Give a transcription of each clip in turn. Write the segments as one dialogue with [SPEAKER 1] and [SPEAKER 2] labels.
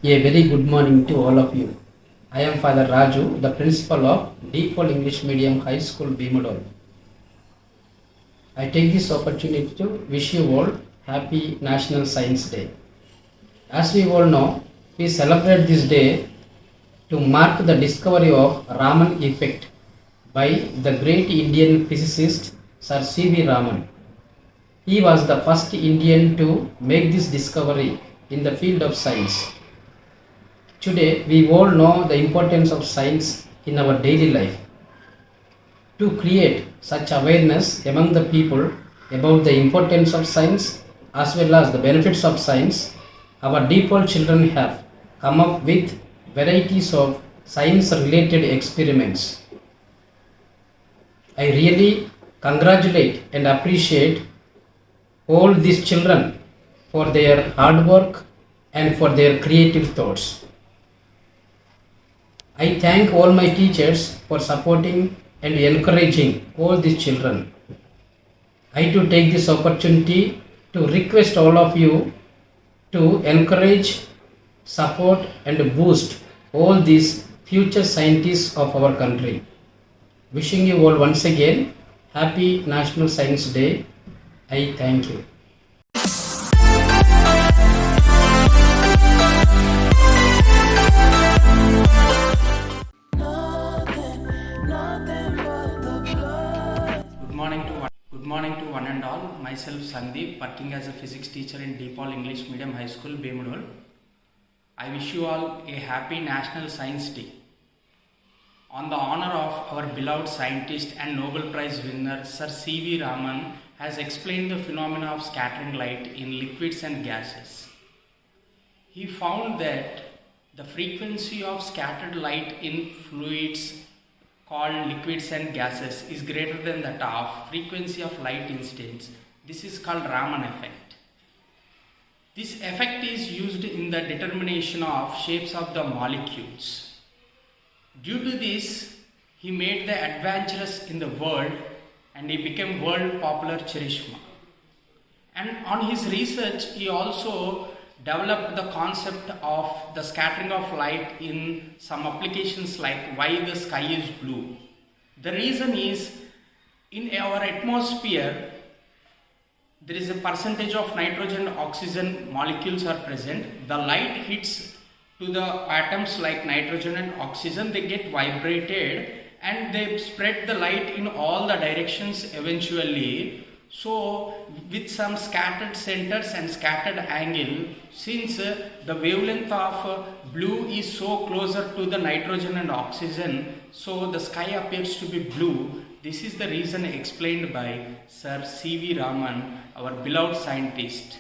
[SPEAKER 1] A very good morning to all of you. I am Father Raju, the principal of Deepal English Medium High School, Bhimodol. I take this opportunity to wish you all happy National Science Day. As we all know, we celebrate this day to mark the discovery of Raman effect by the great Indian physicist Sir C.V. Raman. He was the first Indian to make this discovery in the field of science. Today, we all know the importance of science in our daily life. To create such awareness among the people about the importance of science as well as the benefits of science, our default children have come up with varieties of science related experiments. I really congratulate and appreciate all these children for their hard work and for their creative thoughts. I thank all my teachers for supporting and encouraging all these children. I too take this opportunity to request all of you to encourage, support and boost all these future scientists of our country. Wishing you all once again happy National Science Day. I thank you.
[SPEAKER 2] Good morning to one and all. Myself Sandeep, working as a physics teacher in Deepal English Medium High School, Bhimodol. I wish you all a happy National Science Day. On the honor of our beloved scientist and Nobel Prize winner Sir C.V. Raman has explained the phenomena of scattering light in liquids and gases. He found that the frequency of scattered light in fluids called liquids and gases is greater than that of frequency of light incidence. This is called Raman effect. This effect is used in the determination of shapes of the molecules. Due to this, he made the adventurous in the world and he became world popular Charishma. And on his research, he also developed the concept of the scattering of light in some applications like why the sky is blue. The reason is in our atmosphere there is a percentage of nitrogen and oxygen molecules are present. The light hits to the atoms like nitrogen and oxygen, they get vibrated and they spread the light in all the directions eventually. So with some scattered centers and scattered angle, since the wavelength of blue is so closer to the nitrogen and oxygen, so the sky appears to be blue. This is the reason explained by Sir C.V. Raman, our beloved scientist.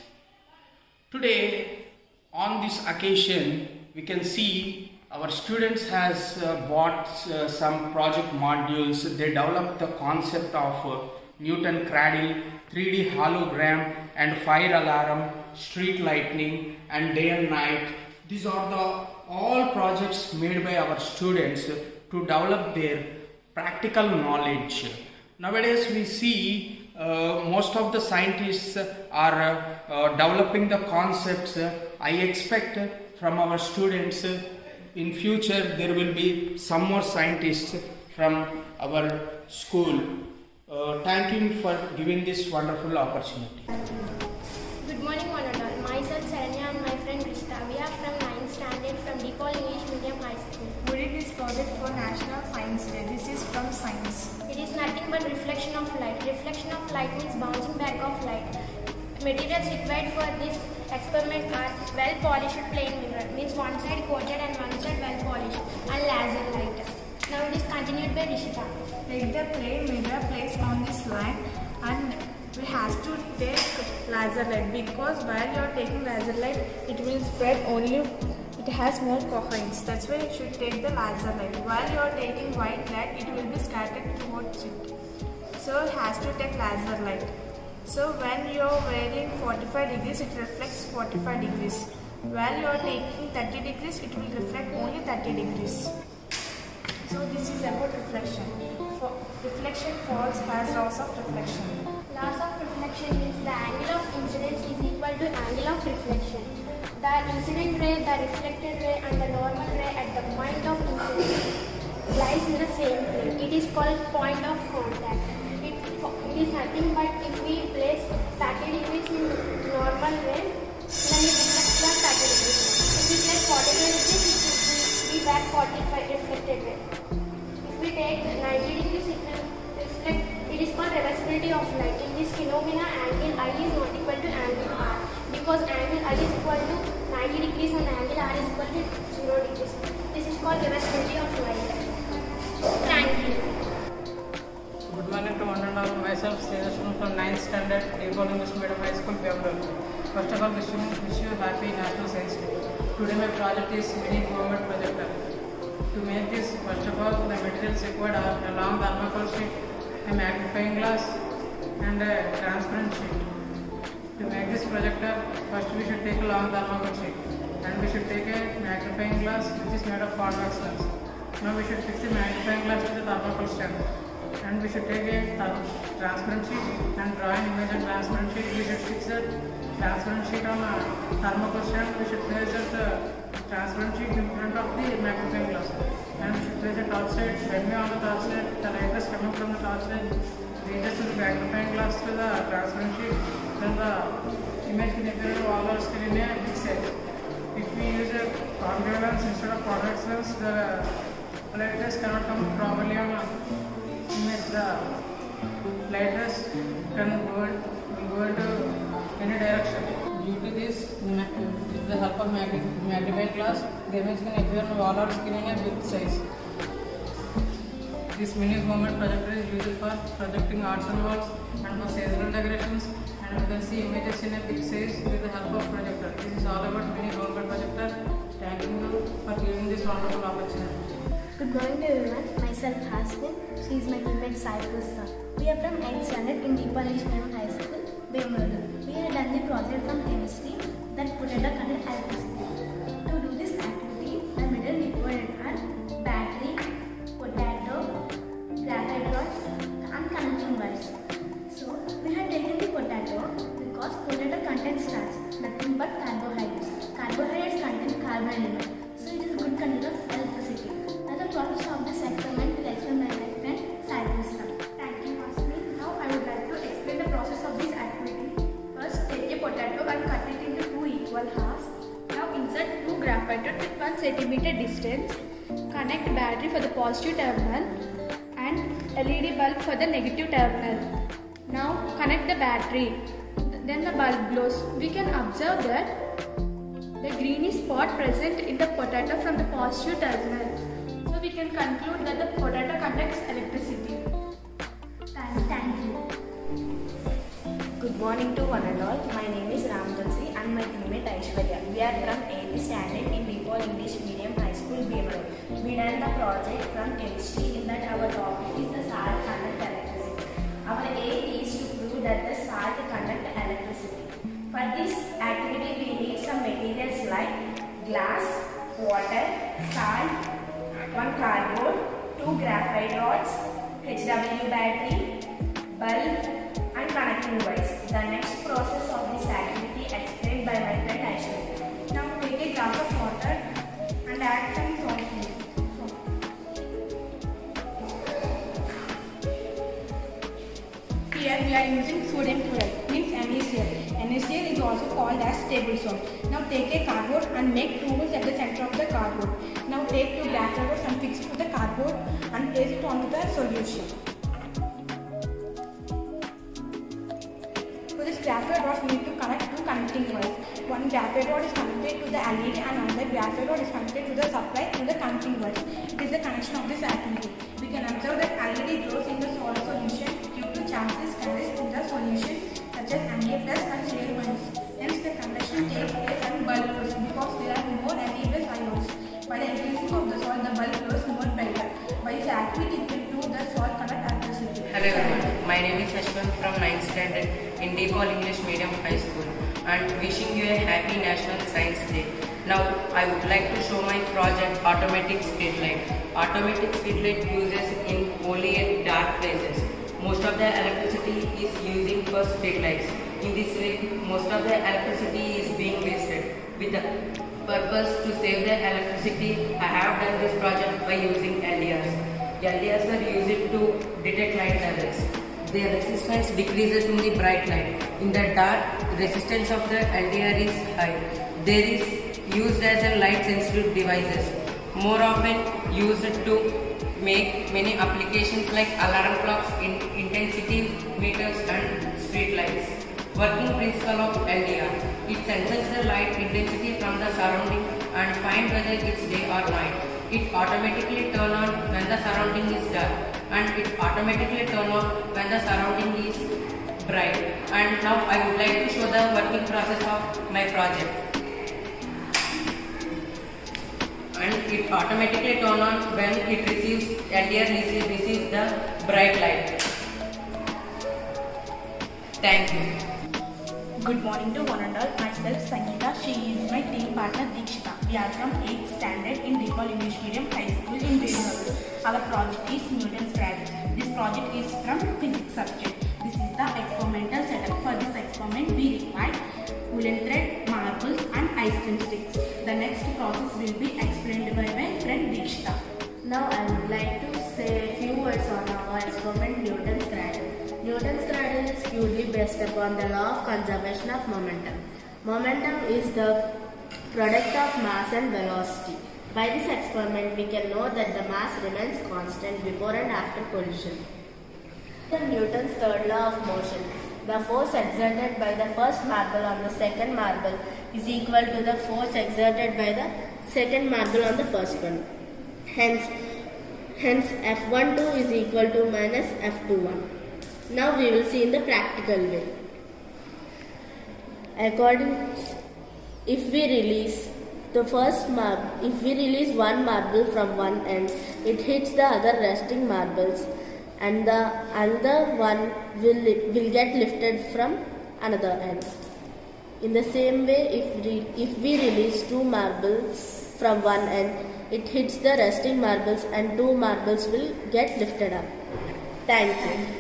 [SPEAKER 2] Today, on this occasion, we can see our students has bought some project modules. They developed the concept of Newton cradle, 3D hologram and fire alarm, street lightning and day and night. These are the all projects made by our students to develop their practical knowledge. Nowadays we see most of the scientists are developing the concepts. I expect from our students in future there will be some more scientists from our school. Thank you for giving this wonderful opportunity.
[SPEAKER 3] Good morning, one and all. Myself Saranya and my friend Rishita. We are from 9th standard from Deepal English Medium High School.
[SPEAKER 4] Who did this project for National Science Day? This is from science.
[SPEAKER 3] It is nothing but reflection of light. Reflection of light means bouncing back of light. Materials required for this experiment are well polished plain mirror, means one side coated and one side well polished, and laser light. Now it is continued by Rishita.
[SPEAKER 4] Take the plain mirror place on this line and we have to take laser light because while you are taking laser light it will spread only, it has more coherence. That's why you should take the laser light. While you are taking white light it will be scattered towards it. So it has to take laser light. So when you are wearing 45 degrees it reflects 45 degrees. While you are taking 30 degrees it will reflect only 30 degrees. So this is about reflection. Reflection falls has laws of reflection.
[SPEAKER 3] Laws of reflection means the angle of incidence is equal to angle of reflection. The incident ray, the reflected ray and the normal ray at the point of incident lies in the same plane. It is called point of contact. It is nothing but if we place 30 degrees in normal ray, then it reflects the 30 degrees. If we place 45 degrees, it will be back 45 reflected ray. If we take 90 degrees, it will reflect. It is called reversibility of light. In this phenomena, angle I is not equal to angle R, because angle I is equal to 90 degrees and angle R is equal to 0 degrees. This is called reversibility of light. Thank you.
[SPEAKER 5] Good morning to one and all. Myself, Sridhar from 9th Standard, DePaul English Medium High School, Bemdol. First of all, wish you happy National Science Day. Today my project is mini government projector. To make this, first of all, the materials required are a long thermocol sheet, a magnifying glass, and a transparent sheet. To make this projector, first we should take a long thermocol sheet, and we should take a magnifying glass which is made of convex lens. Now we should fix the magnifying glass to the thermocol stand, and we should take a transparent sheet and draw an image on transparent sheet. We should fix the transparent sheet on a thermocol stand. We should place the transparent sheet in front of the magnifying glass, and we should place a torchlight. When we on the torchlight, the light is coming from the torchlight reaches to the magnifying glass to the transparent sheet. Then the image can appear to all our screen in a big size. If we use a convex lens instead of convex lens, the light rays cannot come properly on a image. The light rays can go into any direction. Due to this, with the help of magnifying glass, the image can appear on all our screen in a big size. This mini movement projector is used for projecting arts and walls and for seasonal decorations, and you can see images in a big size with the help of projector. This is all about mini movement projector. Thank you for giving this wonderful opportunity.
[SPEAKER 6] Good morning to everyone. Myself Hasmin. She is my teammate Cyprus. We are from 8th standard in DePaul English Medium High School, Bemdol. We have done the project from chemistry that potato contains electricity. To do this activity, the material required are battery, potato, graphite rods, and connecting wires. So we have taken the potato because potato contains starch, nothing but carbohydrates. Carbohydrates contain carbon element, so it is a good conductor of electricity. Now the process of this experiment will explain by my friend Cyprus.
[SPEAKER 4] Thank you, Hasmin. Now I would like to explain the process of this activity. First, take a potato and cut it into 2 equal halves. Now insert 2 graphite rods at 1 cm distance. Connect battery for the positive terminal and LED bulb for the negative terminal. Now connect the battery. Then the bulb glows. We can observe that the greenish spot present in the potato from the positive terminal. So we can conclude that the potato conducts electricity.
[SPEAKER 6] Thank you.
[SPEAKER 7] Good morning to one and all. My name is Ramjansi and my teammate Aishwarya. We are from 8th standard in DePaul English Medium High School, Bemdol. We done the project from chemistry in that our topic is the salt conduct electricity. Our aim is to prove that the salt conduct electricity. For this activity, we need some materials like glass, water, salt, 1 cardboard, 2 graphite rods, HW battery, bulb, and connecting wires. The next process of this activity explained by my friend Aishwarya.
[SPEAKER 4] Now take a glass of water and add some salt. Here we are using sodium chloride, means NaCl. NaCl is also called as table salt. Now take a cardboard and make 2 holes at the center of the cardboard. Now take 2 graphite rods and fix it to the cardboard and place it onto the solution. For this graphite rod, we need to connect 2 connecting wires. One graphite rod is connected to the LED and another graphite rod is connected to the supply through the connecting wires. It is the connection of this activity. We can observe that LED glows in the salt solution due to chances carries in the solution such as Na plus and Cl minus. Hence the conduction takes place and bulb glows because there are more Na plus ions. By the increasing of the salt, the bulb glows more brighter. By this activity, we will prove that salt conduct electricity.
[SPEAKER 8] Hello everyone, my name is Ashwin from 9th standard in DePaul English Medium High School and wishing you a happy National Science Day. Now I would like to show my project automatic street light. Automatic street light uses in only in dark places. Most of the electricity is using for street lights. In this way, most of the electricity is being wasted. With the purpose to save the electricity, I have done this project by using LDRs. LDRs are used to detect light levels. Their resistance decreases in the bright light. In the dark, resistance of the LDR is high. There is used as a light sensitive devices. More often used to make many applications like alarm clocks, intensity meters and street lights. Working principle of LDR. It senses the light intensity from the surrounding and find whether it's day or night. It automatically turn on when the surrounding is dark and it automatically turn off when the surrounding is bright. And now I would like to show the working process of my project. And it automatically turn on when it receives LDR receives the bright light. Thank you.
[SPEAKER 7] Good morning to one and all. Myself Sangeeta. She is my team partner Dikshita. We are from 8th standard in DePaul English Medium High School in Bengaluru. Our project is Newton's gravity. This project is from physics subject. This is the experimental setup. For this experiment, we require woolen thread, marbles and ice cream sticks. The next process will be explained by my friend Dikshita.
[SPEAKER 6] Now I would like to say a few words on our experiment Newton's cradle. Newton's cradle is purely based upon the law of conservation of momentum. Momentum is the product of mass and velocity. By this experiment, we can know that the mass remains constant before and after collision. Newton's third law of motion. The force exerted by the first marble on the second marble is equal to the force exerted by the second marble on the first one. Hence F12 is equal to minus F21. Now we will see in the practical way. If we release one marble from one end, it hits the other resting marbles, and the other one will get lifted from another end. In the same way, if we release two marbles from one end, it hits the resting marbles, and two marbles will get lifted up. Thank you.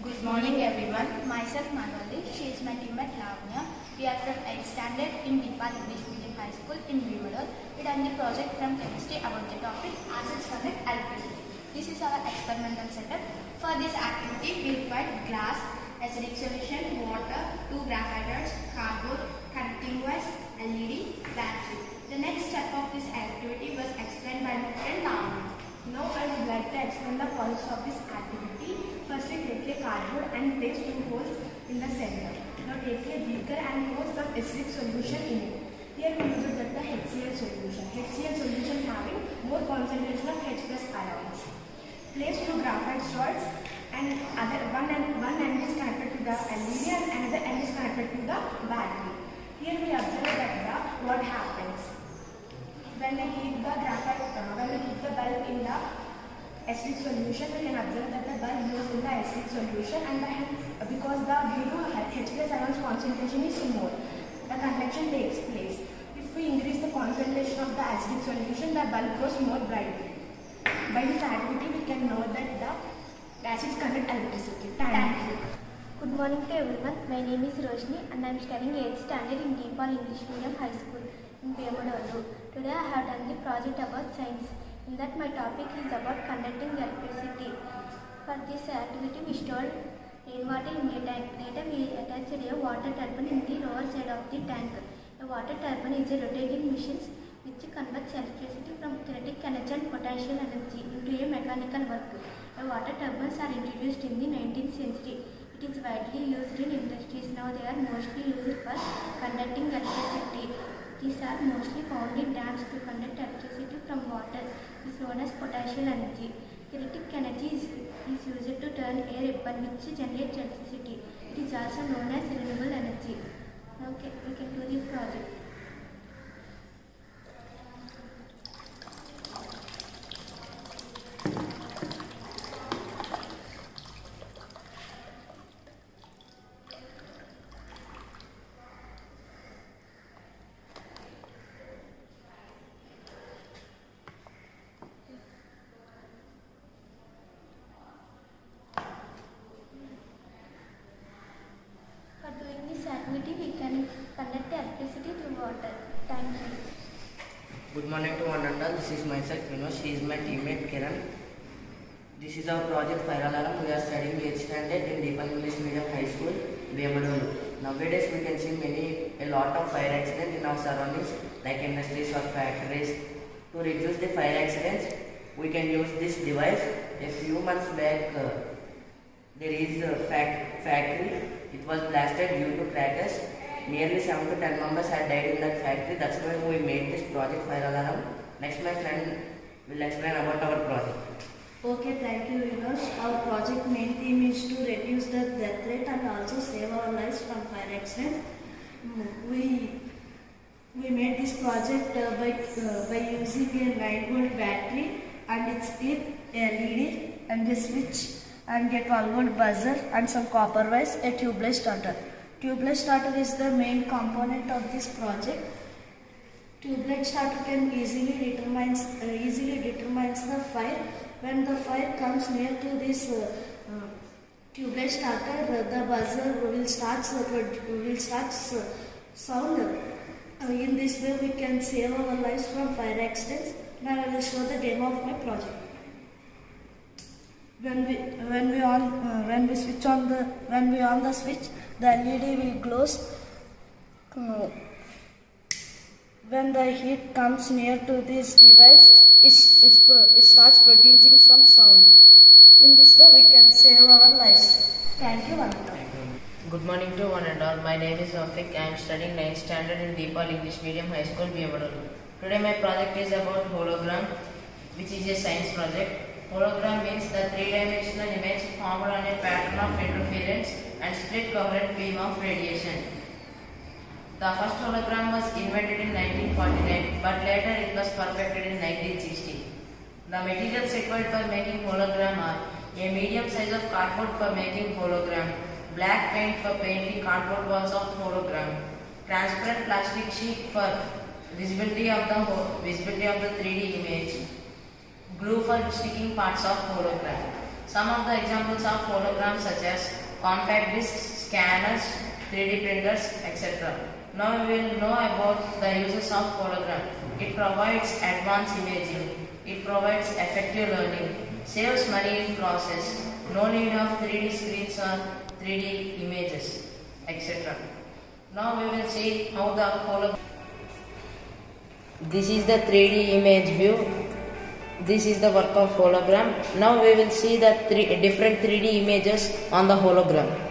[SPEAKER 7] Good morning everyone. Myself Manali. She is my teammate Lavanya. We are from 8th standard in DePaul English Medium High School in Bengaluru. We done the project from chemistry about the topic acids connect electricity. This is our experimental setup. For this activity, we required glass, acidic solution, water, 2 graphite rods, cardboard, connecting wires, LED, battery. The next step of this activity was explained by my friend Lavanya. Now I would like to explain the process of this activity. Firstly, take a cardboard and place 2 holes in the center. Now take a beaker and pour some acidic solution in it. Here we use the HCl solution. HCl solution having more concentration of H plus ions. Place 2 graphite rods and one end is connected to the LED and another end is connected to the battery. Here we observe that what happens when we keep the bulb in the acidic solution. We can observe that the bulb goes in the acidic solution, and because due to H plus ions concentration is more, the conduction takes place. If we increase the concentration of the acidic solution, the bulb goes more brightly. By this activity, we can know that the acids conduct electricity. Thank you.
[SPEAKER 3] Good morning to everyone. My name is Roshni and I am studying 8th standard in DePaul English Medium High School in Bengaluru. Today I have done the project about science. In that my topic is about conducting electricity. For this activity we stored rainwater in a tank. Later we attached a water turbine in the lower side of the tank. A water turbine is a rotating machine which converts electricity from kinetic energy and potential energy into a mechanical work. Water turbines are introduced in the 19th century. It is widely used in industries. Now they are mostly used for conducting electricity. These are mostly found in dams to conduct electricity from water. This is known as potential energy. Kinetic energy is used to turn air upon which generates electricity. It is also known as renewable energy. Now we can do the project. gravity, we can conduct electricity through water. Thank you.
[SPEAKER 8] Good morning to one and all. This is myself, Vinod. She is my teammate, Kiran. This is our project Fire Alarm. We are studying 8th standard in Deepan English Medium High School, Bemadu. Nowadays, we can see a lot of fire accidents in our surroundings, like industries or factories. To reduce the fire accidents, we can use this device. A few months back, there is a factory. It was blasted due to crackers. Nearly 7 to 10 members had died in that factory. That's why we made this project Fire Alarm. Next, my friend will explain about our project.
[SPEAKER 6] Okay, thank you, Vinos. Our project main theme is to reduce the death rate and also save our lives from fire accidents. We made this project by using a 9-volt battery and its clip, a LED and a switch and a 12-volt buzzer and some copper wires, a tubeless starter. Tubeless starter is the main component of this project. Tubeless starter can easily determines the fire. When the fire comes near to this tubeless starter, the buzzer will start sound. In this way, we can save our lives from fire accidents. Now I will show the demo of my project. When we on the switch, the LED will glow. When the heat comes near to this device, it starts producing some sound. In this way, we can save our lives. Thank you, Vanita.
[SPEAKER 9] Good morning to one and all. My name is Rafik. I am studying 9th standard in Deepal English Medium High School, Bemadu. Today my project is about hologram, which is a science project. Hologram means the three-dimensional image formed on a pattern of interference and split coherent beam of radiation. The first hologram was invented in 1949, but later it was perfected in 1960. The materials required for making hologram are a medium size of cardboard for making hologram, black paint for painting cardboard walls of hologram, transparent plastic sheet for visibility of the 3D image, glue for sticking parts of hologram. Some of the examples of holograms such as compact discs, scanners, 3D printers, etc. Now we will know about the uses of hologram. It provides advanced imaging. It provides effective learning. Saves money in process. No need of 3D screens or 3D images, etc. Now we will see how the hologram. This is the 3D image view. This is the work of hologram. Now we will see the different 3D images on the hologram.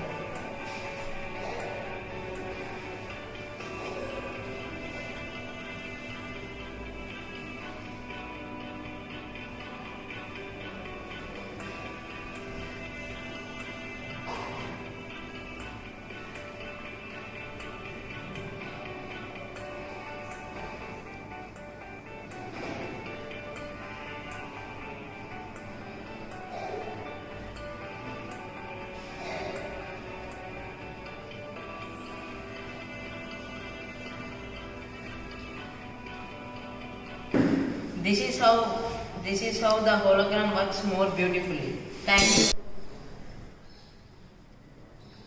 [SPEAKER 9] This is how the hologram works more beautifully. Thank you.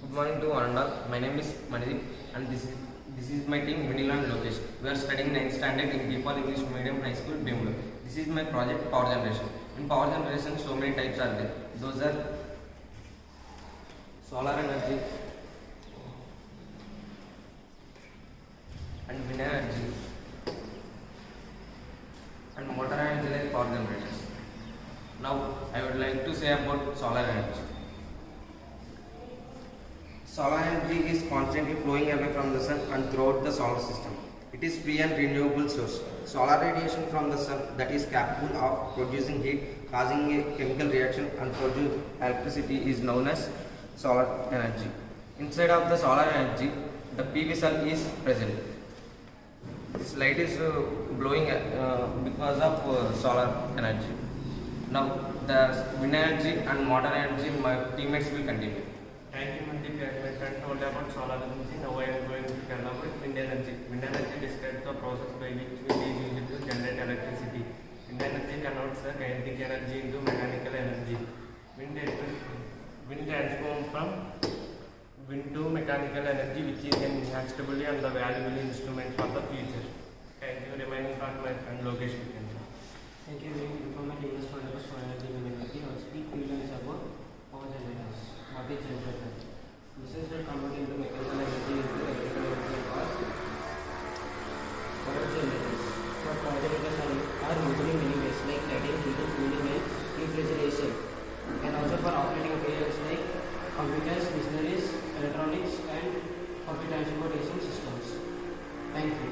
[SPEAKER 10] Good morning to one and all. My name is Manidip and this is my team Vinil and Lokesh. We are studying 9th standard in Deepal English Medium High School, Bemadu. This is my project power generation. In power generation, so many types are there. Those are solar energy and wind energy and motor energy like power generators. Now I would like to say about solar energy. Solar energy is constantly flowing away from the sun and throughout the solar system. It is free and renewable source. Solar radiation from the sun that is capable of producing heat, causing a chemical reaction and produce electricity is known as solar energy. Inside of the solar energy, the PV cell is present. This light is glowing because of solar energy. Now the wind energy and motor energy, my teammates will continue.
[SPEAKER 11] Thank you, Mandeep. My friend told about solar energy. Now I am going to tell about wind energy. Wind energy describes the process by which wind is used to generate electricity. Wind energy converts the kinetic energy into mechanical energy. Wind transforms from wind to mechanical energy, which is an inexhaustible and the valuable instrument for the future. Thank you. Remaining part my friend Lokesh Vikendra.
[SPEAKER 12] Thank you. From my previous project, so energy availability, I will speak few lines about power generators. What is generator? This is the converting into mechanical energy into electrical energy or power generators. So power generators are used in many ways like lighting, heating, cooling, and refrigeration, and also for operating applications like computers, machineries, electronics, and public transportation systems. Thank you.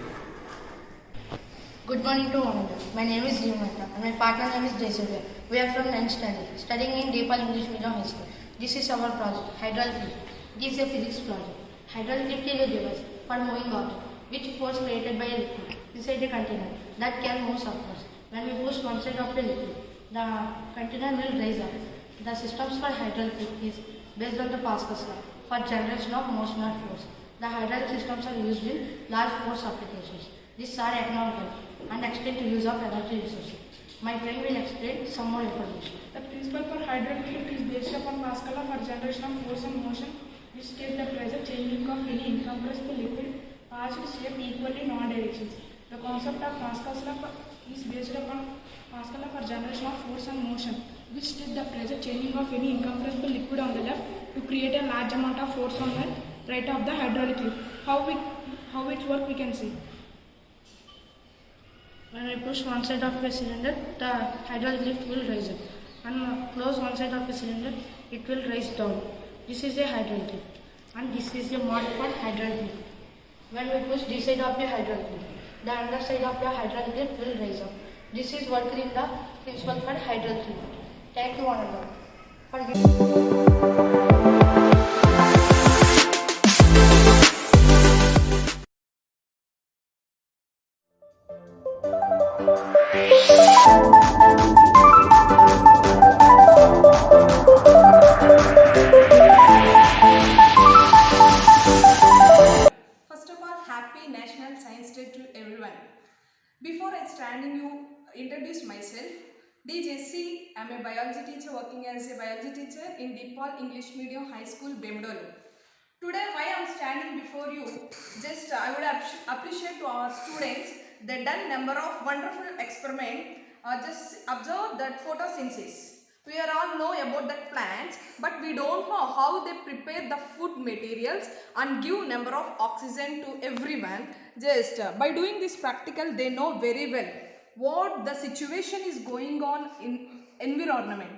[SPEAKER 13] Good morning to all. My name is Deemata and my partner name is Jayasuriya. We are from 9th standard, studying in Deepal English Medium High School. This is our project, hydraulic lift. This is a physics project. Hydraulic lift is a device for moving object, which force created by a liquid inside a container that can move upwards. When we push one side of the liquid, the container will rise up. The systems for hydraulic lift is based on the Pascal's law for generation of motion or force. The hydraulic systems are used in large force applications. These are economical and extend to use of energy resources. My friend will explain some more information.
[SPEAKER 4] The principle for hydraulic lift is based upon Pascal law for generation of force and motion, which state the pressure changing of any incompressible liquid passed shape equally in all directions. The concept of Pascal's law is based upon Pascal law for generation of force and motion, which state the pressure changing of any incompressible liquid on the left to create a large amount of force on the right of the hydraulic lift. How it works we can see. When I push one side of a cylinder, the hydraulic lift will rise up. And close one side of a cylinder, it will rise down. This is a hydraulic lift. And this is a modified hydraulic lift. When we push this side of the hydraulic lift, the underside of the hydraulic lift will rise up. This is worked in the principle for hydraulic lift. Thank you one and all for giving.
[SPEAKER 14] First of all, happy National Science Day to everyone. Before I introduce myself, DJC, I am a biology teacher working as a biology teacher in DePaul English Medium High School, Bemdolu. Today, why I am standing before you, I would appreciate to our students, they done number of wonderful experiments. Just observe that photosynthesis. We all know about the plants, but we don't know how they prepare the food materials and give number of oxygen to everyone. Just by doing this practical, they know very well what the situation is going on in environment.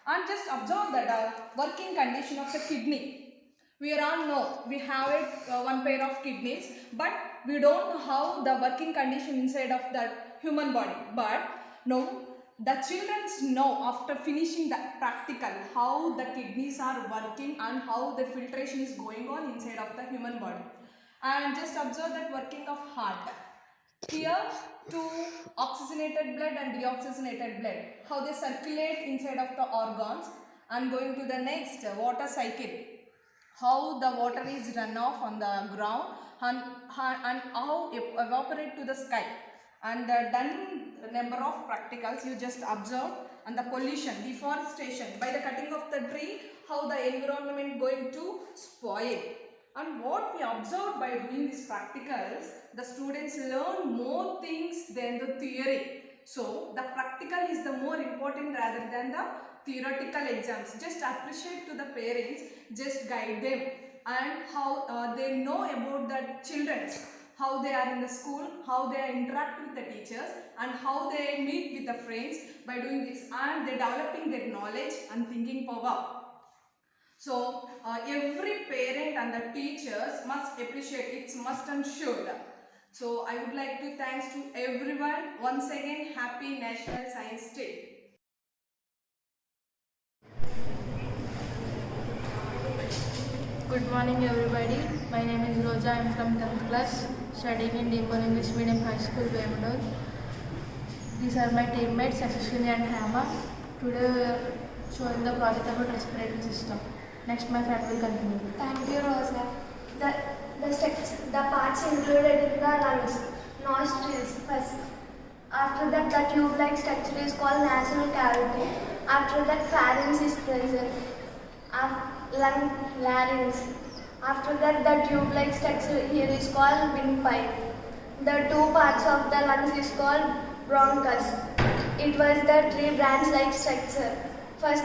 [SPEAKER 14] And just observe that working condition of the kidney. We all know we have one pair of kidneys, but we don't know how the working condition inside of the human body. But no, the children know after finishing the practical how the kidneys are working and how the filtration is going on inside of the human body. And just observe that working of heart. Here, two oxygenated blood and deoxygenated blood, how they circulate inside of the organs. And going to the next, water cycle, how the water is run off on the ground and how it evaporate to the sky. And done number of practicals you just observe. And the pollution, deforestation, by the cutting of the tree, how the environment going to spoil. And what we observed by doing these practicals, the students learn more things than the theory. So the practical is the more important rather than the theoretical exams. Just appreciate to the parents, just guide them and how they know about the children, how they are in the school, how they interact with the teachers and how they meet with the friends by doing this, and they developing their knowledge and thinking power. So every parent and the teachers must appreciate, it's must and should. So I would like to thanks to everyone. Once again, happy National Science Day.
[SPEAKER 13] Good morning everybody. My name is Roja. I am from 10th class, studying in Deepal English Medium High School, Bemdolu. These are my teammates, Ashwini and Hama. Today we are showing the project about respiratory system. Next my friend will continue.
[SPEAKER 3] Thank you, Rosa. The parts included in the lungs, nostrils first. After that, the tube-like structure is called nasal cavity. After that, pharynx is present. Lung, larynx. After that, the tube-like structure here is called windpipe. The two parts of the lungs is called bronchus. It was the tree branch-like structure. First,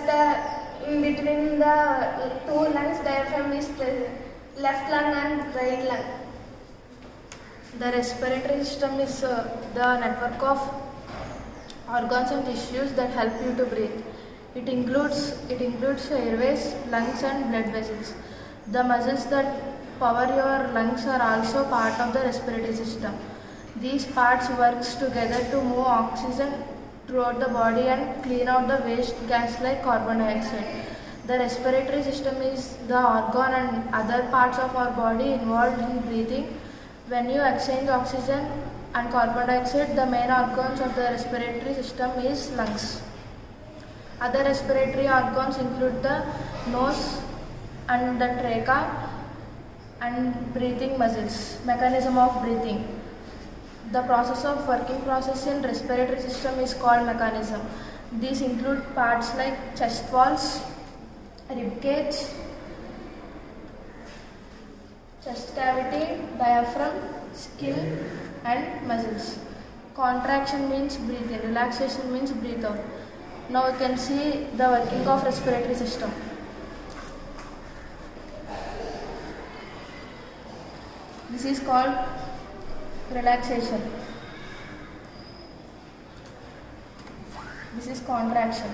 [SPEAKER 3] in between the two lungs, diaphragm is present. Left lung and right lung.
[SPEAKER 13] The respiratory system is the network of organs and tissues that help you to breathe. It includes airways, lungs and blood vessels. The muscles that power your lungs are also part of the respiratory system. These parts work together to move oxygen throughout the body and clean out the waste gas like carbon dioxide. The respiratory system is the organ and other parts of our body involved in breathing. When you exchange oxygen and carbon dioxide, the main organs of the respiratory system is lungs. Other respiratory organs include the nose and the trachea and breathing muscles. Mechanism of breathing. The working process in respiratory system is called mechanism. These include parts like chest walls, rib cage, chest cavity, diaphragm, skin and muscles. Contraction means breathe in, relaxation means breathe out. Now you can see the working of respiratory system. This is called relaxation. This is contraction.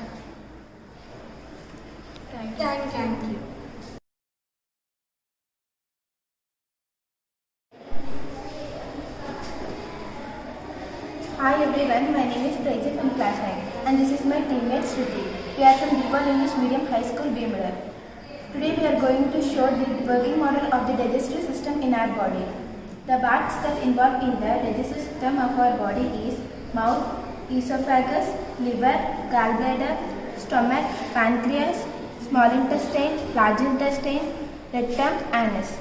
[SPEAKER 13] Thank you.
[SPEAKER 6] Hi everyone, my name is Prachi from class 9 and this is my teammate Shruti. We are from Deepal English Medium High School, Bhimada. Today we are going to show the working model of the digestive system in our body. The parts that involved in the digestive system of our body is mouth, esophagus, liver, gallbladder, stomach, pancreas, small intestine, large intestine, rectum, anus.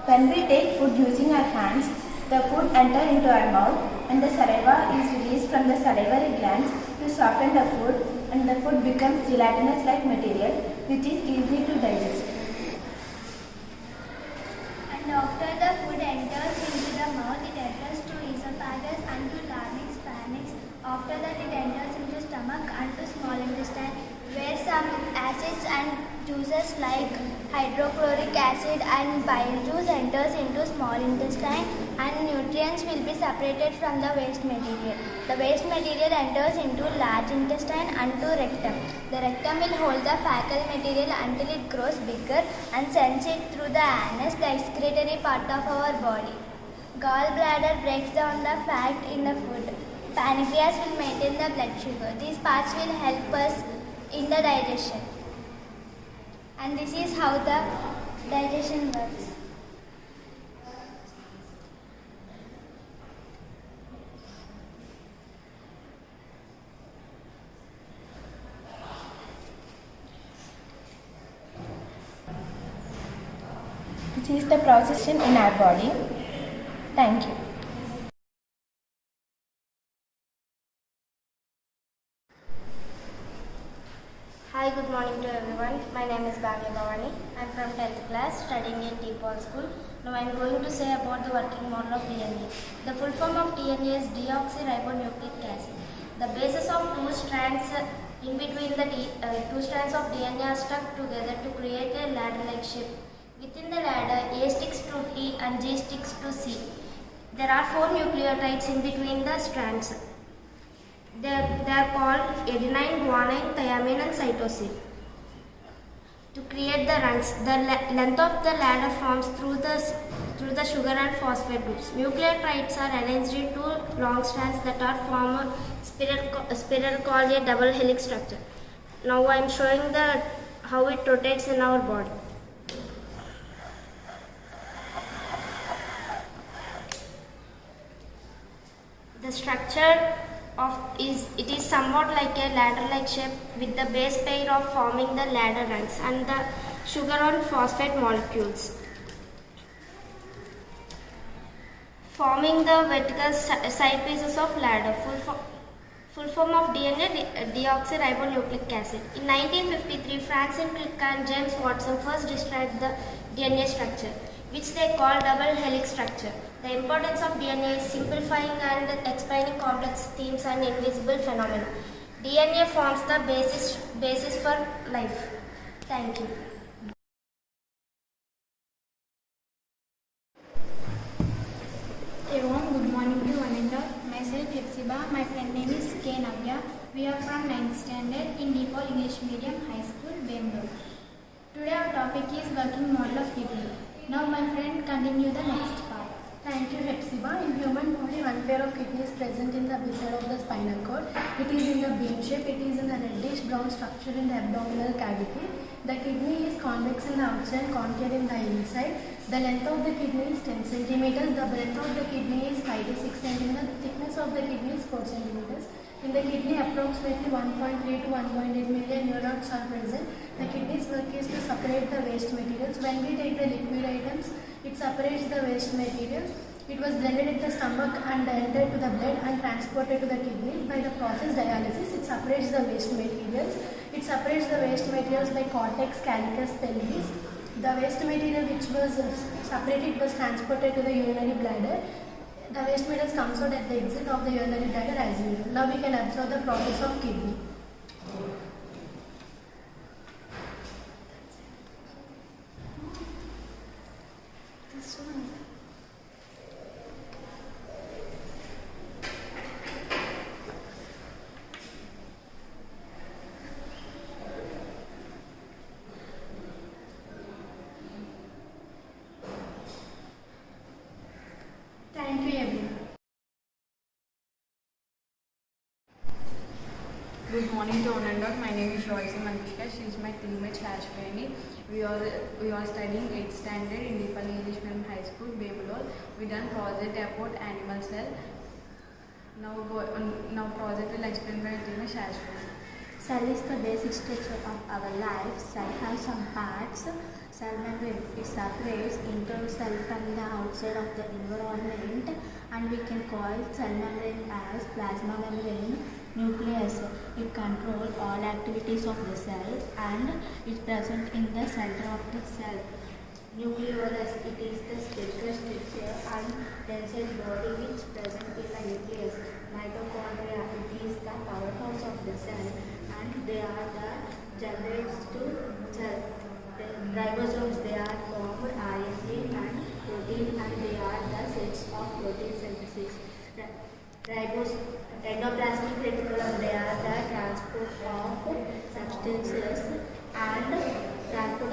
[SPEAKER 6] When we take food using our hands, the food enters into our mouth and the saliva is released from the salivary glands to soften the food and the food becomes gelatinous-like material which is easy to digest.
[SPEAKER 3] And after the food enters into the mouth, it enters to esophagus and to larynx, pharynx. After that, it enters into stomach and to small intestine, where some acids and juices like hydrochloric acid and bile juice enters into small intestine and nutrients will be separated from the waste material. The waste material enters into large intestine and to rectum. The rectum will hold the fecal material until it grows bigger and sends it through the anus, the excretory part of our body. Gallbladder breaks down the fat in the food. Pancreas will maintain the blood sugar. These parts will help us in the digestion. And this is how the digestion works.
[SPEAKER 6] This is the process in our body. Thank you.
[SPEAKER 3] Hi, good morning to everyone. My name is Bhavya Bhavani. I am from 10th class studying in Deepal School. Now I am going to say about the working model of DNA. The full form of DNA is deoxyribonucleic acid. The bases of two strands in between the two strands of DNA are stuck together to create a ladder-like shape. Within the ladder, A sticks to T and G sticks to C. There are 4 nucleotides in between the strands. They are called adenine, guanine, thymine and cytosine. To create the rungs, the length of the ladder forms through the sugar and phosphate groups. Nucleotides are arranged in 2 long strands that are form a spiral called a double helix structure. Now I am showing how it rotates in our body. The structure it is somewhat like a ladder-like shape with the base pair of forming the ladder rungs and the sugar and phosphate molecules forming the vertical side pieces of ladder. Full form of DNA, deoxyribonucleic acid. In 1953, Francis Crick and James Watson first described the DNA structure, which they call double helix structure. The importance of DNA is simplifying and explaining complex themes and invisible phenomena. DNA forms the basis for life. Thank you.
[SPEAKER 15] Everyone, good morning to one and all. Myself Hepsiba, my friend name is K. Navya. We are from 9th standard in DePaul English Medium High School, Bangalore. Today our topic is working model of kidney. Now my friend continue the next part.
[SPEAKER 6] Thank you, Hepsiba. In human body, one pair of kidney is present in the bicep of the spinal cord. It is in the bean shape. It is in a reddish brown structure in the abdominal cavity. The kidney is convex in the outside, concave in the inside. The length of the kidney is 10 centimeters. The breadth of the kidney is 5 to 6 centimeters. The thickness of the kidney is 4 centimeters. In the kidney, approximately 1.3 to 1.8 million neurons are present. The kidney's work is to separate the waste materials. When we take the liquid items, it separates the waste materials. It was blended in the stomach and entered to the blood and transported to the kidneys. By the process dialysis, it separates the waste materials. It separates the waste materials by cortex, calicus, pelvis. The waste material which was separated was transported to the urinary bladder. The waste materials comes out at the exit of the urinary bladder as usual. Now we can observe the process of kidney. This one. Thank you, everyone.
[SPEAKER 16] Good morning to one and all. My name is Joyce Manishka. She is my teammate Shashwani. We are studying 8th standard in DePaul English Medium High School, Bangalore. We done project about animal cell. Now project will explain by teammate Shashwani.
[SPEAKER 6] Cell is the basic structure of our life. Cell has some parts. Cell membrane, it separates internal cell from the outside of the environment, and we can call cell membrane as plasma membrane. Nucleus, it controls all activities of the cell and is present in the center of the cell. Nucleolus, it is the spherical structure and tensile body which present in the nucleus. Mitochondria, it is the powerhouse of the cell and they are the generators to cell. Ribosomes, they are formed RNA and protein, and they are the sets of protein synthesis. Endoplasmic reticulum, they are the transport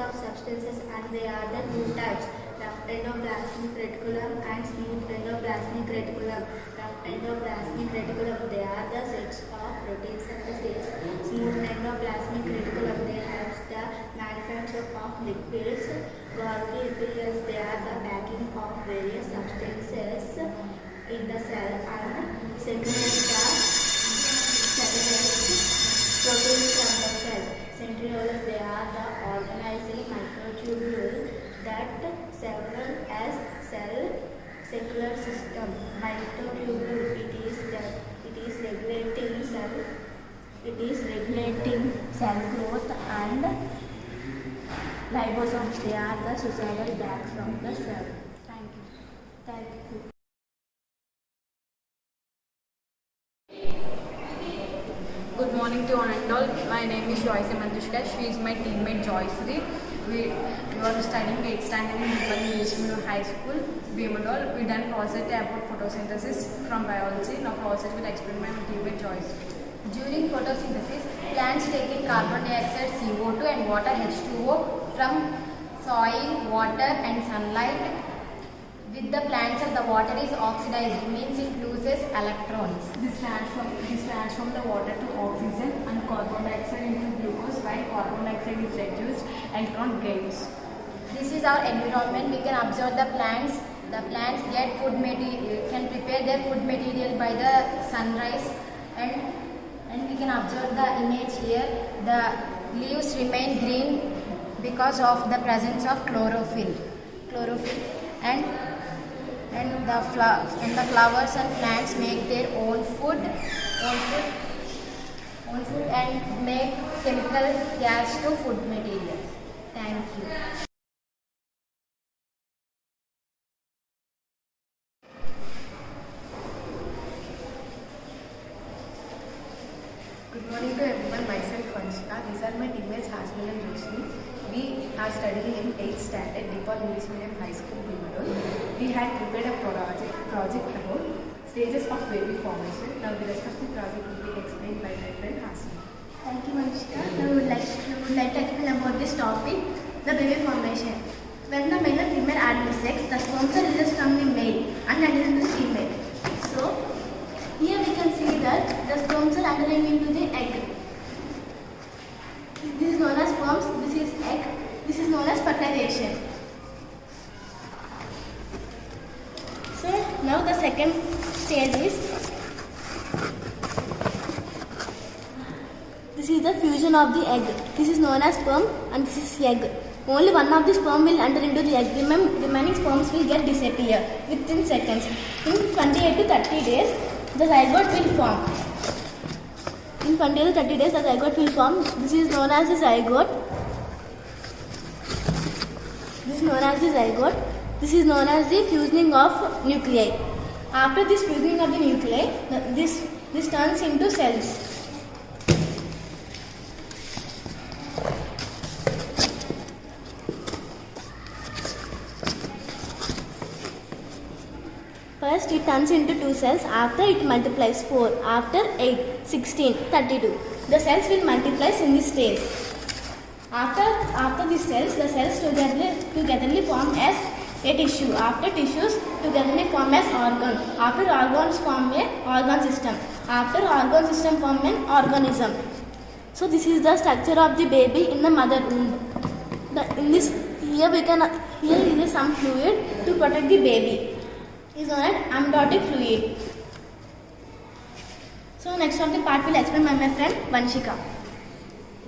[SPEAKER 6] of substances and they are the two types. Rough endoplasmic reticulum and smooth endoplasmic reticulum. Rough endoplasmic reticulum, they are the sets of protein synthesis. Smooth endoplasmic reticulum, they have the manufacture of lipids. Golgi epithelials, they are the packing of various substances in the cell and segregate proteins from the cell. Centrioles, they are the organizing microtubule that several as cell cellular system. Microtubule, it is regulating cell growth, and ribosomes, they are the suicidal bags from the cell. Thank you. Thank you.
[SPEAKER 16] Good morning to one and all. My name is Joyce Manishka. She is my teammate Joyce. We are studying 8th standard in DePaul English Medium High School, Bangalore. We done project about photosynthesis from biology. Now project will explain my teammate Joyce.
[SPEAKER 13] During photosynthesis, plants take in carbon dioxide, CO2 and water H2O from soil, water and sunlight. With the plants, the water is oxidized, means it loses electrons.
[SPEAKER 16] This transforms the water to oxygen and carbon dioxide into glucose. While carbon dioxide is reduced, electron gains.
[SPEAKER 13] This is our environment. We can observe the plants. The plants get food material, can prepare their food material by the sunrise, and we can observe the image here. The leaves remain green because of the presence of chlorophyll. And the flowers and plants make their own food and make chemical gas to food materials. Thank you.
[SPEAKER 17] Morning to everyone, myself Vanshika. These are my teammates Hasmil and Roshni. We are studying in 8th standard DePaul English Medium High School, Bhimodol. We had prepared a project about stages of baby formation. Now the rest of the project will be explained by my friend Hasmil.
[SPEAKER 15] Thank you, Manishka. Now we would like to explain about this topic, the baby formation. When the male and female are in sex, the sperm cell releases from the male and enters into the female. So, here we can see that the sperm cell entering into the egg. This is known as sperms, this is egg, this is known as fertilization. So, now the second stage is, this is the fusion of the egg. This is known as sperm and this is egg. Only one of the sperm will enter into the egg. Remaining sperms will get disappear within seconds. In 28 to 30 days, the zygote will form. In 28 to 30 days, the zygote will form. This is known as the zygote. This is known as the zygote. This is known as the fusioning of nuclei. After this fusioning of the nuclei, this turns into cells. First it turns into 2 cells, after it multiplies 4, after 8, 16, 32. The cells will multiply in this stage. After these cells, the cells togetherly form as a tissue. After tissues togetherly form as organ. After organs form a organ system. After organ system form an organism. So this is the structure of the baby in the mother womb. Here is some fluid to protect the baby. Is known as amniotic fluid. So next of the part will explain by my friend Vanshika.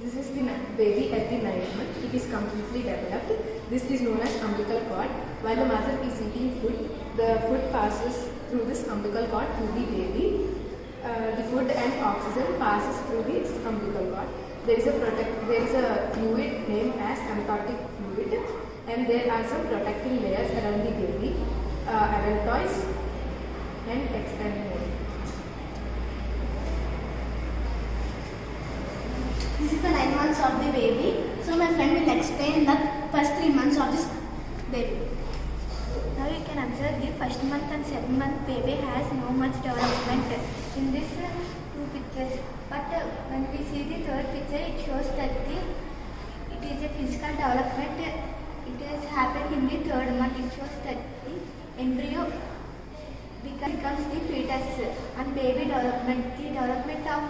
[SPEAKER 17] This is the baby at the 9th month. It is completely developed. This is known as umbilical cord. While the mother is eating food, the food passes through this umbilical cord to the baby. The food and oxygen passes through this umbilical cord. There is a fluid named as amniotic fluid, and there are some protecting layers around the baby. Adultoids and expand more.
[SPEAKER 15] This is the 9 months of the baby. So my friend will explain the first 3 months of this baby.
[SPEAKER 3] Now you can observe the first month and 7th month baby has no much development in these 2 pictures. But when we see the third picture, it shows that it is a physical development. It has happened in the 3rd month. It shows that the embryo becomes the fetus and baby development. The development of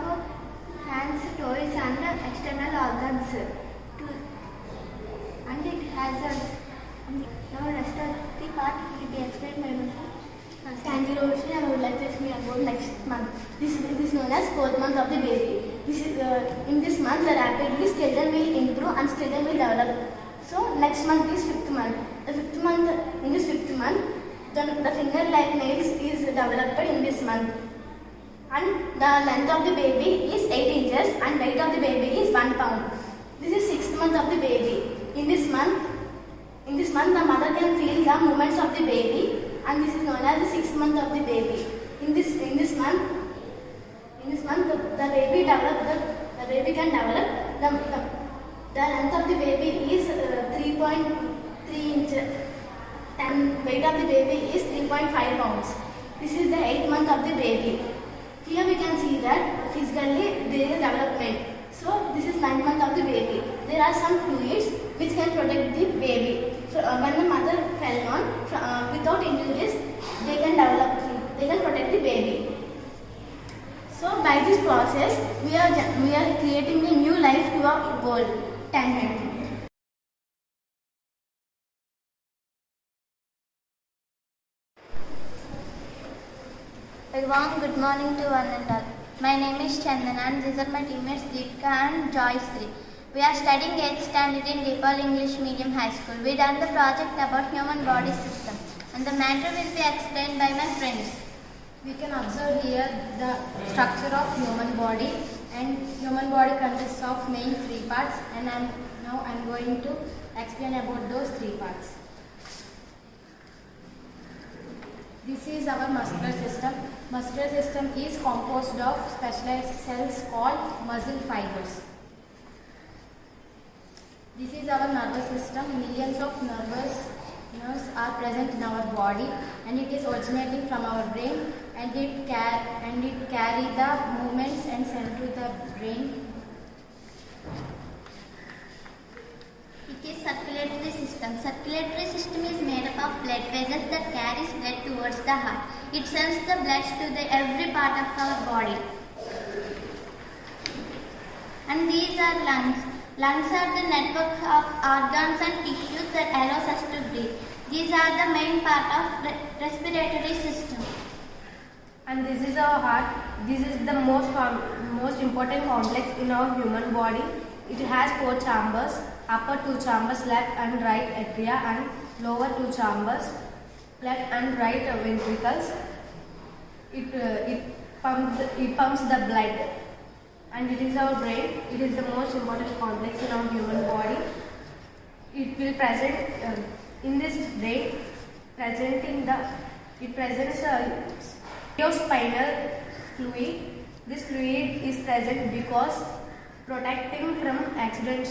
[SPEAKER 3] hands, toes and external organs. And it has now rest of the part will be explained by my
[SPEAKER 15] Thank you, Roshni. I would like to explain about next month. This is known as 4th month of the baby. In this month, the rapidly skeleton will improve and skeleton will develop. So next month is 5th month. In this 5th month, the finger-like nails is developed in this month. And the length of the baby is 8 inches and weight of the baby is 1 pound. This is 6th month of the baby. In this month, the mother can feel the movements of the baby, and this is known as the 6th month of the baby. In this month, the baby can develop. The length of the baby is 3.3 inches and weight of the baby is 3.5 pounds. This is the 8th month of the baby. Here we can see that physically there is development. So this is 9th month of the baby. There are some fluids which can protect the baby. So when the mother fell down, without injuries, they can protect the baby. So by this process, we are creating a new life to our goal. Thank you.
[SPEAKER 3] A warm good morning to one and all. My name is Chandana and these are my teammates Deepika and Joyasri. We are studying 8th standard in DePaul English Medium High School. We done the project about human body system and the matter will be explained by my friends.
[SPEAKER 18] We can observe here the structure of human body, and human body consists of main 3 parts, and now I'm going to explain about those 3 parts. This is our muscular system. Muscular system is composed of specialized cells called muscle fibers. This is our nervous system. Millions of nerves are present in our body, and it is originating from our brain, and it carry the movements and send to the brain.
[SPEAKER 15] It is circulatory system. Circulatory system is made up of blood vessels that carries blood towards the heart. It sends the blood to every part of our body. And these are lungs. Lungs are the network of organs and tissues that allows us to breathe. These are the main part of respiratory system.
[SPEAKER 19] And this is our heart. This is the most important complex in our human body. It has 4 chambers, upper 2 chambers, left and right atria, and lower 2 chambers, left and right ventricles. It pumps the blood. And it is our brain. It is the most important complex in our human body. It will present in this brain, it presents a spinal fluid. This fluid is present because protecting from accidental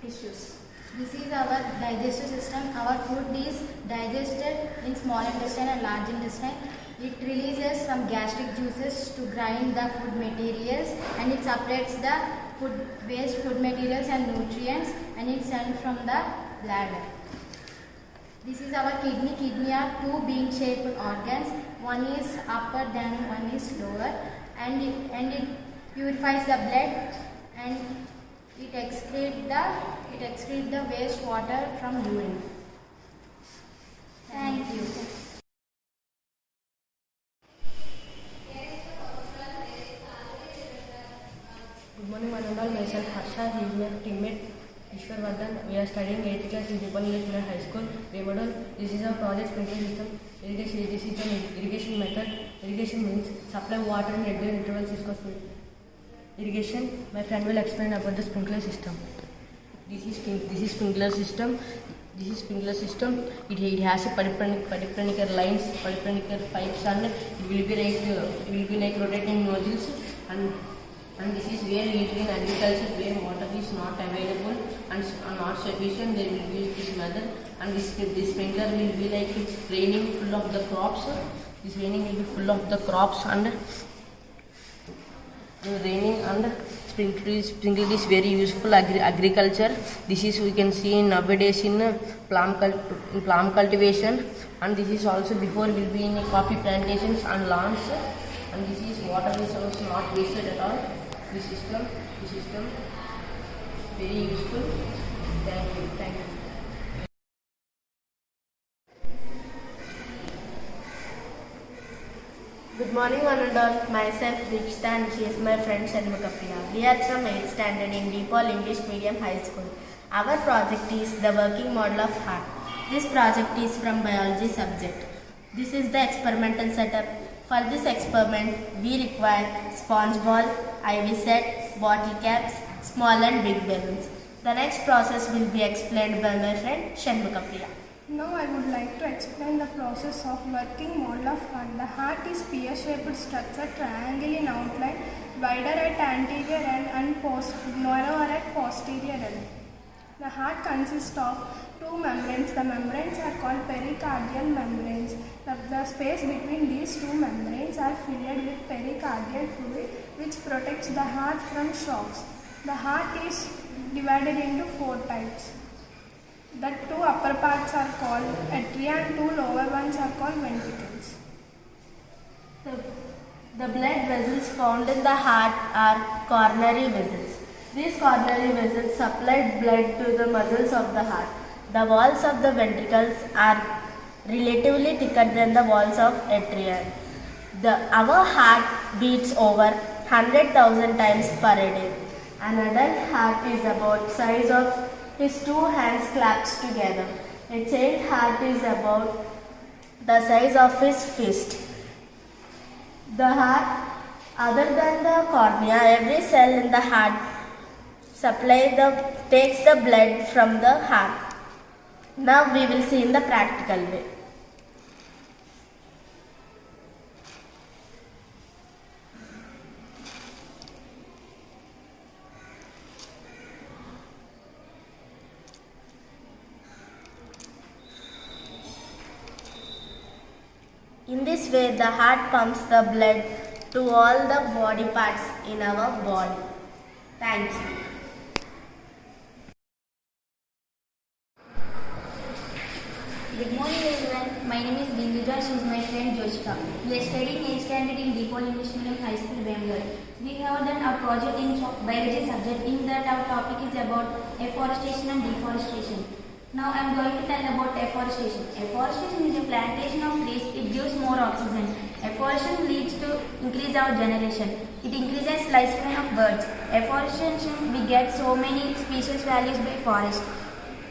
[SPEAKER 19] issues.
[SPEAKER 18] This is our digestive system. Our food is digested in small intestine and large intestine. It releases some gastric juices to grind the food materials, and it separates the waste food materials and nutrients, and it sends from the bladder. This is our kidney. Kidney are 2 bean-shaped organs. One is upper, then one is lower, and it purifies the blood, and it excretes the waste water from urine. Thank you.
[SPEAKER 12] Good morning, one and all. Myself Harsha. He is my teammate Ishwar Vardhan. We are studying 8th class in DePaul English Medium High School, Bemodal. This is our project sprinkler system. Irrigation. This is an irrigation method. Irrigation means supply water in regular intervals is called irrigation. My friend will explain about the sprinkler system. This is sprinkler system. This is sprinkler system. It has a perpendicular lines, perpendicular pipes, and it will be like rotating nozzles, and this is where usually in agriculture where water is not available and not sufficient, they will use this method. And this sprinkler will be like it's raining full of the crops. This raining will be full of the crops, and raining and sprinkler is very useful agriculture. This is we can see nowadays in plum cultivation, and this is also before will be in coffee plantations and lawns. And this is water resource not wasted at all. This system very useful. Thank you.
[SPEAKER 7] Good morning, one and all. Myself Dikshita, and she is my friend Shanmugha Priya. We are from 8th standard in DePaul English Medium High School. Our project is the working model of heart. This project is from biology subject. This is the experimental setup. For this experiment, we require sponge ball, IV set, bottle caps, small and big balloons. The next process will be explained by my friend Shanmugha Priya.
[SPEAKER 20] Now I would like to explain the process of working model of heart. The heart is pear-shaped structure, triangle in outline, wider at anterior end and narrower at posterior end. The heart consists of 2 membranes. The membranes are called pericardial membranes. The space between these 2 membranes are filled with pericardial fluid, which protects the heart from shocks. The heart is divided into 4 types. The 2 upper parts are called atria and 2 lower ones are called ventricles.
[SPEAKER 7] The blood vessels found in the heart are coronary vessels. These coronary vessels supply blood to the muscles of the heart. The walls of the ventricles are relatively thicker than the walls of atria. Our heart beats over 100,000 times per day. An adult heart is about size of his 2 hands clasped together. A child heart is about the size of his fist. The heart, other than the cornea, every cell in the heart takes the blood from the heart. Now we will see in the practical way. In this way, the heart pumps the blood to all the body parts in our body. Thank you.
[SPEAKER 15] Good morning everyone. My name is Binduja. She is my friend Joshika. We are studying 8th standard in DePaul English Medium High School, Bangalore. We have done our project in biology subject. In that our topic is about afforestation and deforestation. Now I am going to tell about afforestation. Afforestation is a plantation of trees. It gives more oxygen. Afforestation leads to increase our generation. It increases lifespan of birds. Afforestation, we get so many species values by forest.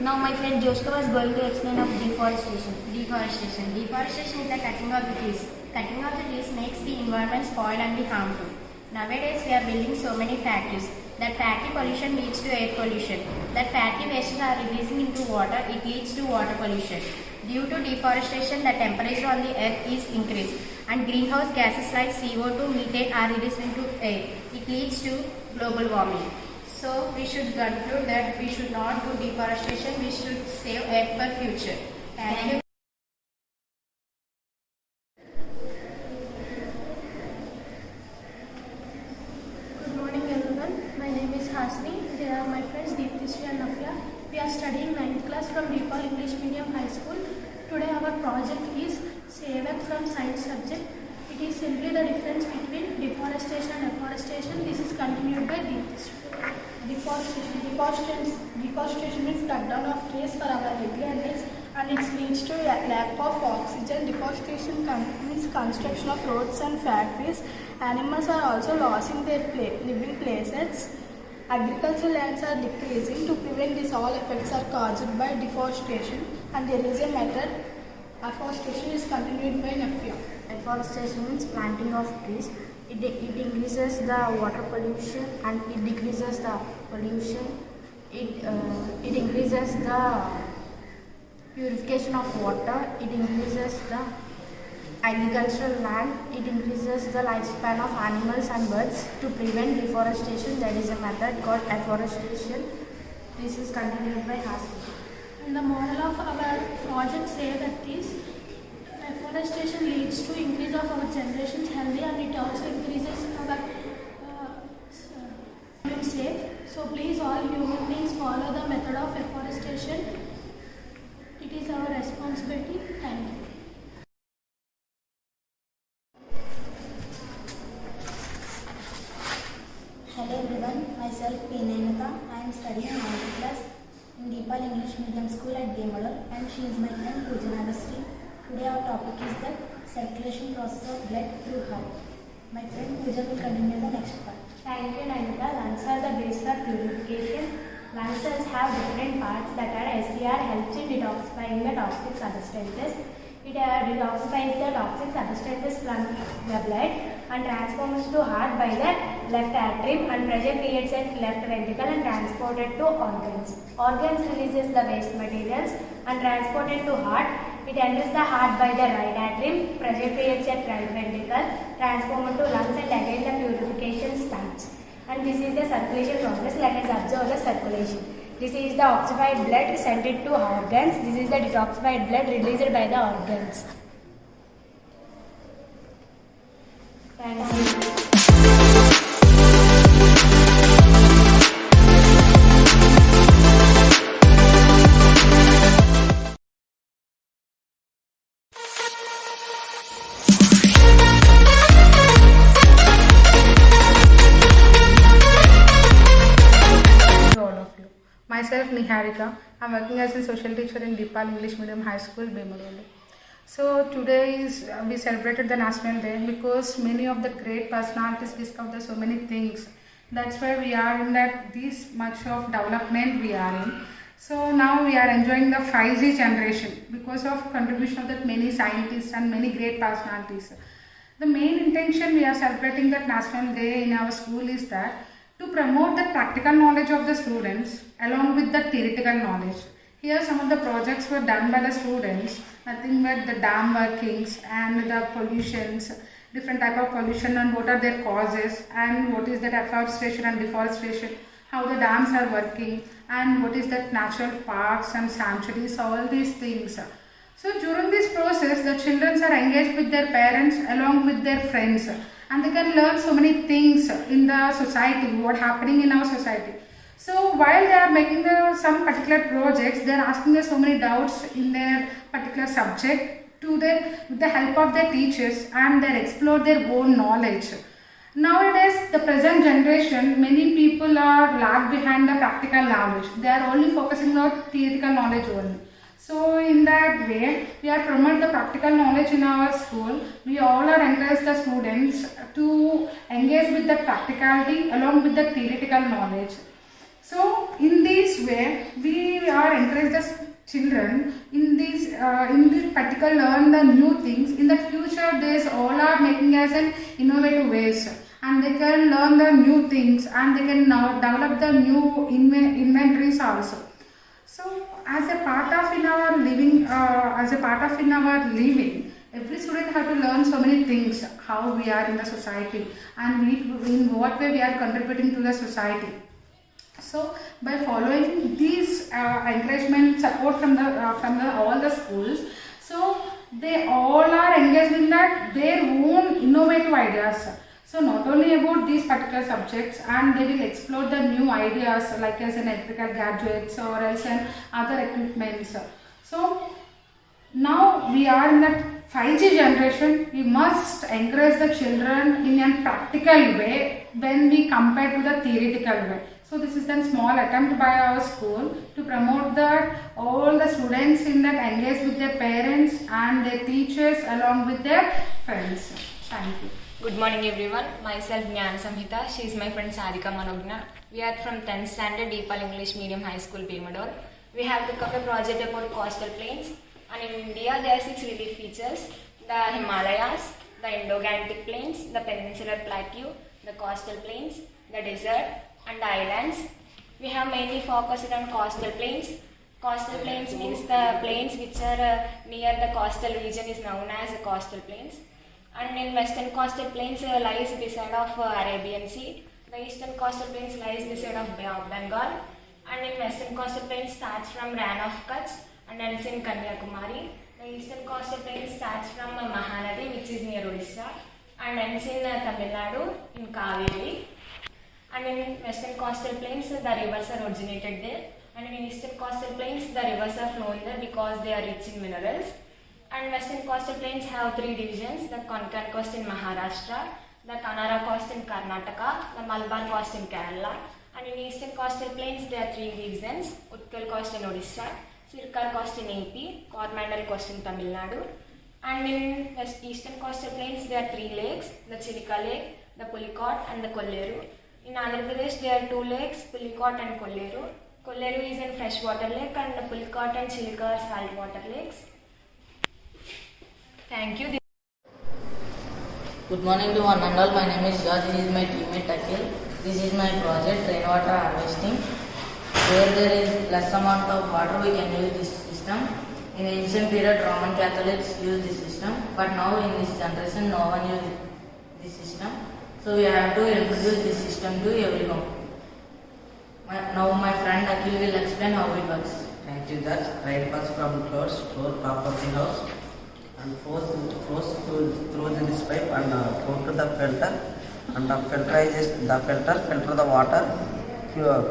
[SPEAKER 15] Now my friend Joshka was going to explain of deforestation. Deforestation is the cutting of the trees. Cutting of the trees makes the environment spoiled and be harmful. Nowadays we are building so many factories. That factory pollution leads to air pollution. That fatty wastes are releasing into water. It leads to water pollution. Due to deforestation, the temperature on the earth is increased and greenhouse gases like CO2, methane are released into air. It leads to global warming. So we should conclude that we should not do deforestation, we should save earth for future. Thank you.
[SPEAKER 20] Good morning everyone. My name is Hasni. They are my friends Deeptishri and Nafia. We are studying 9th class from DePaul English Medium High School. Today our project is Save Earth from Science subject. It is simply the difference between deforestation and afforestation. This is continued by Deeptishri. Deforestation means cut down of trees for our regular needs and it leads to lack of oxygen. Deforestation means construction of roads and factories. Animals are also losing their living places. Agricultural lands are decreasing. To prevent this, all effects are caused by deforestation and there is a method. Afforestation is continued by Nafia.
[SPEAKER 7] Afforestation means planting of trees. It increases the water pollution and it decreases the pollution. It increases the purification of water. It increases the agricultural land. It increases the lifespan of animals and birds. To prevent deforestation, there is a method called afforestation. This is continued by Hasni.
[SPEAKER 20] And the moral of our project Save Earth is afforestation leads to increase of our generation's healthy and it also increases our safe. So please all human beings follow the method of afforestation. It is our responsibility. Thank you.
[SPEAKER 15] Hello everyone, myself P. Nainata. I am studying 9th class in DePaul English Medium School at Gamadal and she is my friend Pooja Nagastri. Today our topic is the circulation process of blood through heart. My friend Pooja will continue the next part.
[SPEAKER 7] Thank you, Nainata. Lungs are the base for purification. Lung cells have different parts that are SCR helps in detoxifying the toxic substances. It detoxifies the toxic substances from the blood and transforms to heart by the left atrium and pressure creates at left ventricle and transported to organs. Organs releases the waste materials and transported to heart. It enters the heart by the right atrium, pressure creates at right ventricle, transformed to lungs and again the purification starts. And this is the circulation process. Let us observe the circulation. This is the oxified blood sent it to organs. This is the detoxified blood released by the organs. Thank you.
[SPEAKER 5] Myself Niharika. I am working as a social teacher in DePaul English Medium High School, Bemuroli. So today we celebrated the National Day because many of the great personalities discovered so many things. That's why we are in this much of development we are in. So now we are enjoying the 5G generation because of contribution of that many scientists and many great personalities. The main intention we are celebrating that National Day in our school is that to promote the practical knowledge of the students along with the theoretical knowledge. Here some of the projects were done by the students, nothing but the dam workings and the pollutions, different type of pollution and what are their causes and what is that afforestation and deforestation, how the dams are working and what is that natural parks and sanctuaries, all these things. So during this process
[SPEAKER 21] process, the children are engaged with their parents along with their friends, and they can learn so many things in the society, what happening in our society. So while they are making some particular projects, they are asking so many doubts in their particular subject with the help of their teachers, and they explore their own knowledge. Nowadays, the present generation, many people are lag behind the practical knowledge. They are only focusing on theoretical knowledge only. So in that way, we are promote the practical knowledge in our school. We all are encourage the students to engage with the practicality along with the theoretical knowledge. So in this way, we are encourage the children in this particular learn the new things. In the future, they all are making as an innovative ways, and they can learn the new things, and they can now develop the new inventories also. So as a part of in our living, every student have to learn so many things, how we are in the society, and in what way we are contributing to the society. So by following these encouragement support from all the schools, so they all are engaged in their own innovative ideas. So not only about these particular subjects, and they will explore the new ideas like as an electrical gadgets or else an other equipments. So now we are in that 5G generation. We must encourage the children in a practical way when we compare to the theoretical way. So this is a small attempt by our school to promote that all the students in that engage with their parents and their teachers along with their friends. Thank you.
[SPEAKER 22] Good morning everyone. Myself Jnana Samhita. She is my friend Sarika Manogna. We are from 10th standard Deepal English Medium High School, Bhimador. We have to cover a project about coastal plains. And in India there are 6 relief features: the Himalayas, the Indo-Gangetic plains, the Peninsular Plateau, the coastal plains, the desert, and the islands. We have mainly focused on coastal plains. Coastal plains means the plains which are near the coastal region is known as the coastal plains. And in western coastal plains lies beside of Arabian Sea. The eastern coastal plains lies beside of Bay of Bengal. And in western coastal plains starts from Rann of Kutch and ends in Kanyakumari. The eastern coastal plains starts from Mahanadi, which is near Odisha, and ends in Tamil Nadu in Kaveri. And in western coastal plains the rivers are originated there, and in eastern coastal plains the rivers are flowing there because they are rich in minerals. And western coastal plains have 3 divisions: the Konkan coast in Maharashtra, the Kanara coast in Karnataka, the Malabar coast in Kerala. And in eastern coastal plains there are 3 divisions: Utkal coast in Odisha, Sirkar coast in AP, Coromandel coast in Tamil Nadu. And in eastern coastal plains there are 3 lakes: the Chilika Lake, the Pulicot, and the Kolleru. In Andhra Pradesh there are 2 lakes, Pulicot and Kolleru. Kolleru is a freshwater lake, and the Pulicot and Chilika are saltwater lakes. Thank you.
[SPEAKER 9] Good morning to one and all. My name is George. This is my teammate Akhil. This is my project, rainwater harvesting. Where there is less amount of water, we can use this system. In ancient period, Roman Catholics used this system, but now in this generation, no one uses this system. So we have to introduce this system to everyone. Now my friend Akhil will explain how it works.
[SPEAKER 23] Thank you, Judge. Rain falls from clouds to property house and flows through this pipe and go to the filter, and the filter the water.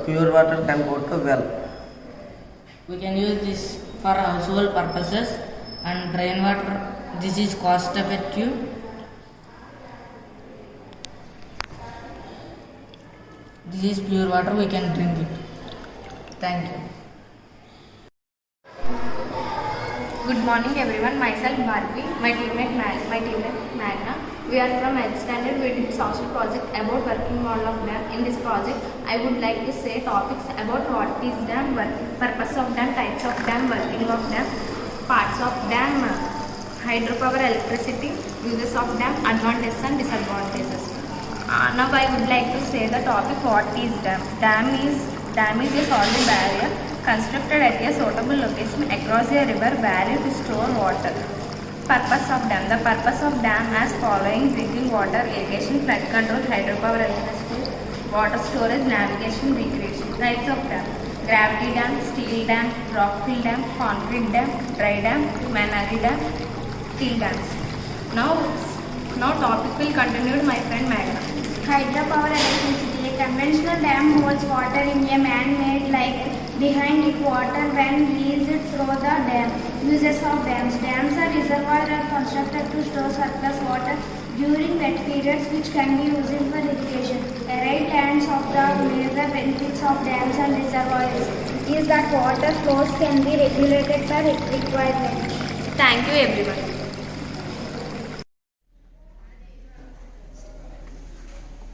[SPEAKER 23] Pure water can go to well.
[SPEAKER 9] We can use this for household purposes, and rainwater, this is cost effective. This is pure water, we can drink it. Thank you.
[SPEAKER 24] Good morning everyone, myself Bhargavi, my teammate Magna. We are from 8th standard. We did social project about working model of dam. In this project, I would like to say topics about what is dam, purpose of dam, types of dam, working of dam, parts of dam, hydropower, electricity, uses of dam, advantages and disadvantages. Now I would like to say the topic what is dam. Dam is a solid barrier constructed at a suitable location across a river valley to store water. Purpose of dam. The purpose of dam as following: drinking water, irrigation, flood control, hydropower, electricity, water storage, navigation, recreation. Types of dam: gravity dam, steel dam, rock fill dam, concrete dam, dry dam, man-made dam, steel dams. Now topic will continue with my friend Magna.
[SPEAKER 15] Hydropower electricity. A conventional dam holds water in a man-made lake behind it. Water when released through the dam. Uses of dams. Dams are reservoirs that are constructed to store surplus water during wet periods, which can be used for irrigation. A right hand of the major benefits of dams and reservoirs is that water flows can be regulated by requirement.
[SPEAKER 24] Thank you everyone.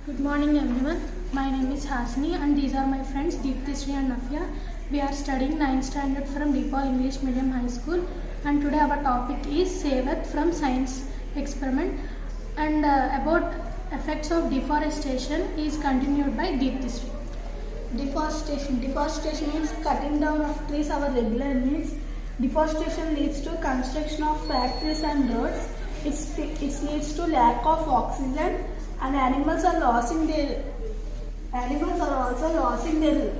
[SPEAKER 1] Good morning everyone. My name is Hasini and these are my friends Deepthi Sri and Nafia. We are studying 9th standard from DePaul English Medium High School, and today our topic is Save Earth from Science Experiment, and about effects of deforestation is continued by Deepthi Sri.
[SPEAKER 2] Deforestation. Deforestation means cutting down of trees our regular needs. Deforestation leads to construction of factories and roads. It leads to lack of oxygen, and animals are also losing their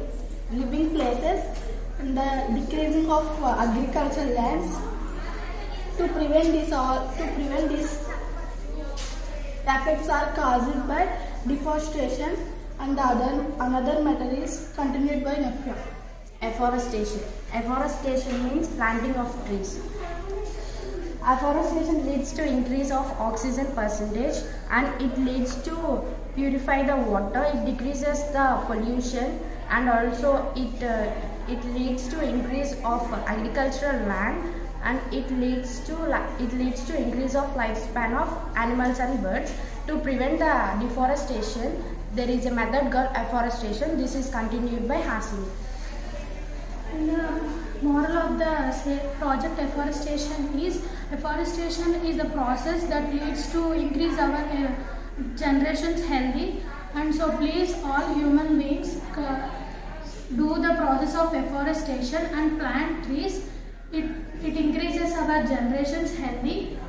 [SPEAKER 2] living places, and the decreasing of agricultural lands. To prevent these effects are caused by deforestation, and another matter is continued by Nafia.
[SPEAKER 24] Afforestation. Afforestation means planting of trees. Afforestation leads to increase of oxygen percentage, and it leads to purify the water. It decreases the pollution, and also it leads to increase of agricultural land, and it leads to increase of lifespan of animals and birds. To prevent the deforestation, there is a method called afforestation. This is continued by Hasini.
[SPEAKER 1] The moral of the project afforestation is the process that leads to increase our generations healthy, and so please all human beings do the process of afforestation and plant trees. It increases our generations healthy,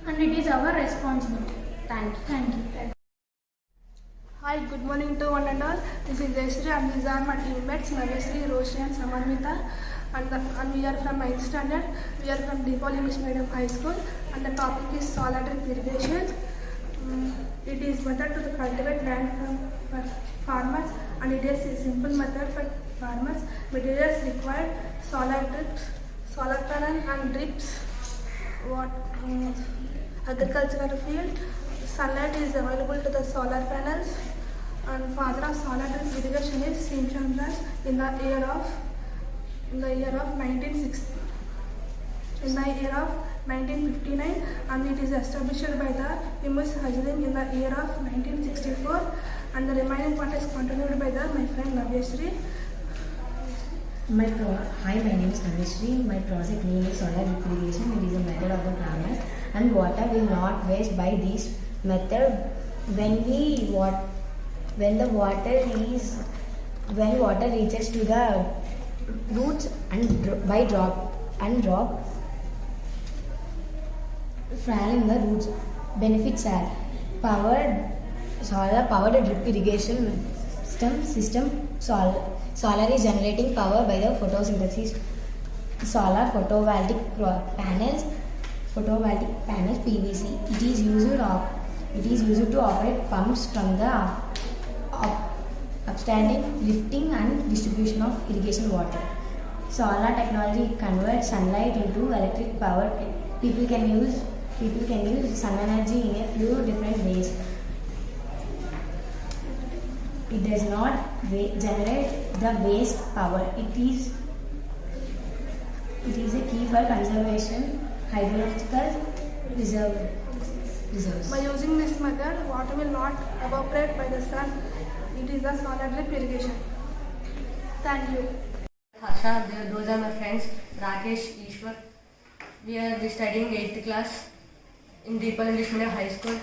[SPEAKER 1] and it is our responsibility. Thank you.
[SPEAKER 2] Hi, good morning to one and all. This is Jayashree and these are my teammates Navesri, Roshi and Samarmita, and we are from 9th standard. We are from DePaul English Medium High School, and the topic is solar drip irrigation. It is method to cultivate land for farmers, and it is a simple method for farmers. Materials required: solar drips, solar panel and drips, agricultural field. Sunlight is available to the solar panels, and father of solar drip irrigation is Sim Chandras in the year of 1959, and it is established by the Imus Hajalin in the year of 1964, and the remaining part is continued by my friend Navesri.
[SPEAKER 8] Hi, my name is Navesri. My project name is solar drip irrigation. It is a method of the farmers, and water will not waste by this method. When water reaches to the roots and by drop fall in the roots. Benefits are solar powered drip irrigation system. Solar is generating power by the photosynthesis. Solar photovoltaic panels PVC. It is used to operate pumps from the upstanding lifting and distribution of irrigation water. Solar technology converts sunlight into electric power. People can use sun energy in a few different ways. It does not generate the waste power. It is a key for conservation hydrological reserves.
[SPEAKER 2] By using this method, water will not evaporate by the sun. It is a solar drip irrigation. Thank you.
[SPEAKER 24] Harsha, those are my friends Rakesh, Ishwar. We are studying 8th class in DePaul English Medium High School.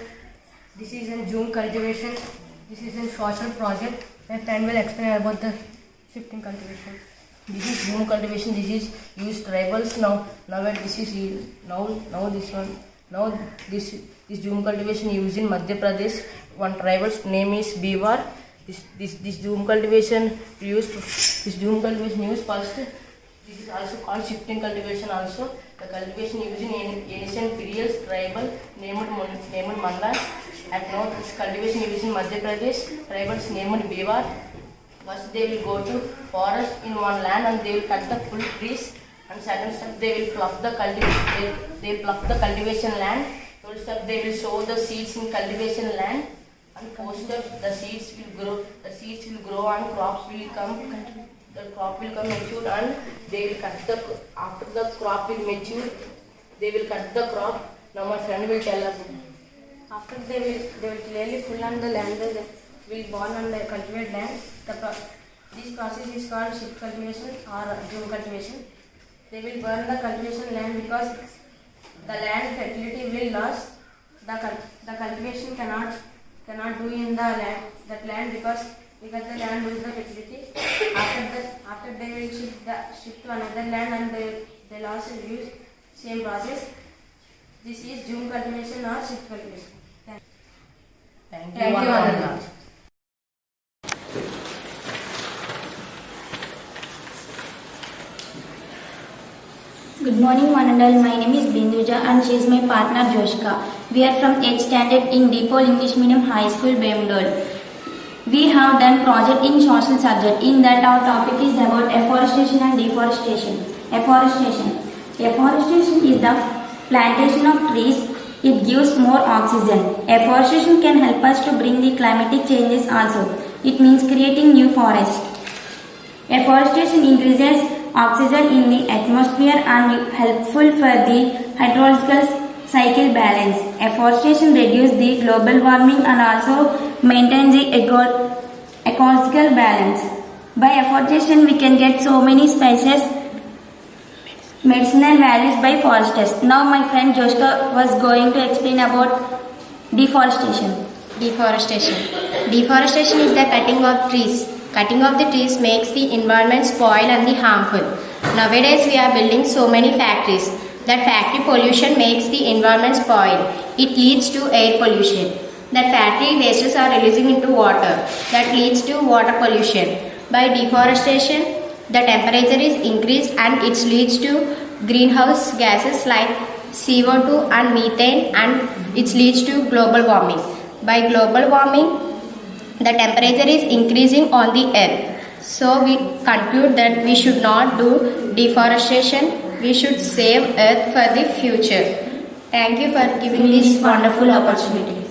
[SPEAKER 24] This is in Zoom cultivation. This is in social project. My friend will explain about the shifting cultivation. This is Zoom cultivation. This is used tribals now. This Zoom cultivation used in Madhya Pradesh. One tribal's name is Biwar. This Zoom cultivation used first. This is also called shifting cultivation also.
[SPEAKER 4] The cultivation used in ancient periods, tribal named Mandas. At north, cultivation used in Madhya Pradesh, tribals named Bewar. First they will go to forest in one land and they will cut the full trees. And second step they will plough the cultivation land. Third step they will sow the seeds in cultivation land. And fourth step the seeds will grow. The seeds will grow and crops will come. The crop will come mature and they will cut the. After the crop will mature, they will cut the crop. Now my friend will tell us. After they will clearly full on the land. They will born on the cultivated land. This process is called shift cultivation or June cultivation. They will burn the cultivation land because the land fertility will lose. The cultivation cannot do in the land because the land lose the fertility. After they will shift to another land and they lost use same process. This is June cultivation or shift cultivation. Thank you.
[SPEAKER 10] Good morning one and all. My name is Binduja and she is my partner Joshka. We are from 8th standard in Depot English Medium High School, Bemdol. We have done project in social subject. In that our topic is about afforestation and deforestation. Afforestation is the plantation of trees. It gives more oxygen. Afforestation can help us to bring the climatic changes also. It means creating new forests. Afforestation increases oxygen in the atmosphere and helpful for the hydrological cycle balance. Afforestation reduces the global warming and also maintains the ecological balance. By afforestation we can get so many spices, medicinal values by foresters. Now my friend Joshka was going to explain about deforestation.
[SPEAKER 11] Deforestation is the cutting of trees. Cutting of the trees makes the environment spoil and the harmful. Nowadays we are building so many factories. That factory pollution makes the environment spoil. It leads to air pollution. That factory wastes are releasing into water. That leads to water pollution. By deforestation, the temperature is increased and it leads to greenhouse gases like CO2 and methane and it leads to global warming. By global warming, the temperature is increasing on the earth. So we conclude that we should not do deforestation. We should save earth for the future. Thank you for giving this wonderful opportunity.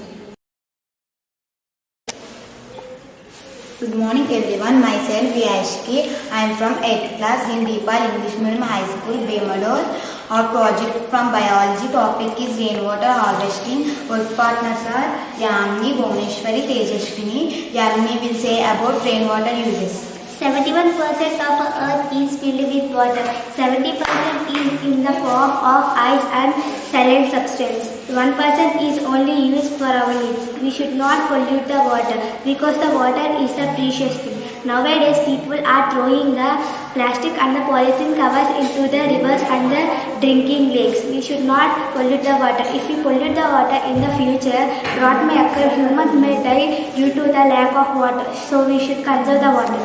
[SPEAKER 10] Good morning everyone. Myself Vyashki. I am from 8th class in Deepal English Medium High School, Bemdol. Our project from biology topic is rainwater harvesting. Work partners are Yamini, Bhuvneshwari, Tejashwini. Yamini will say about rainwater uses.
[SPEAKER 14] 71% of our earth is filled with water. 70% is in the form of ice and solid substance. 1% is only used for our needs. We should not pollute the water because the water is a precious thing. Nowadays, people are throwing the plastic and the polythene covers into the rivers and the drinking lakes. We should not pollute the water. If we pollute the water in the future, drought may occur. Humans may die due to the lack of water. So we should conserve the water.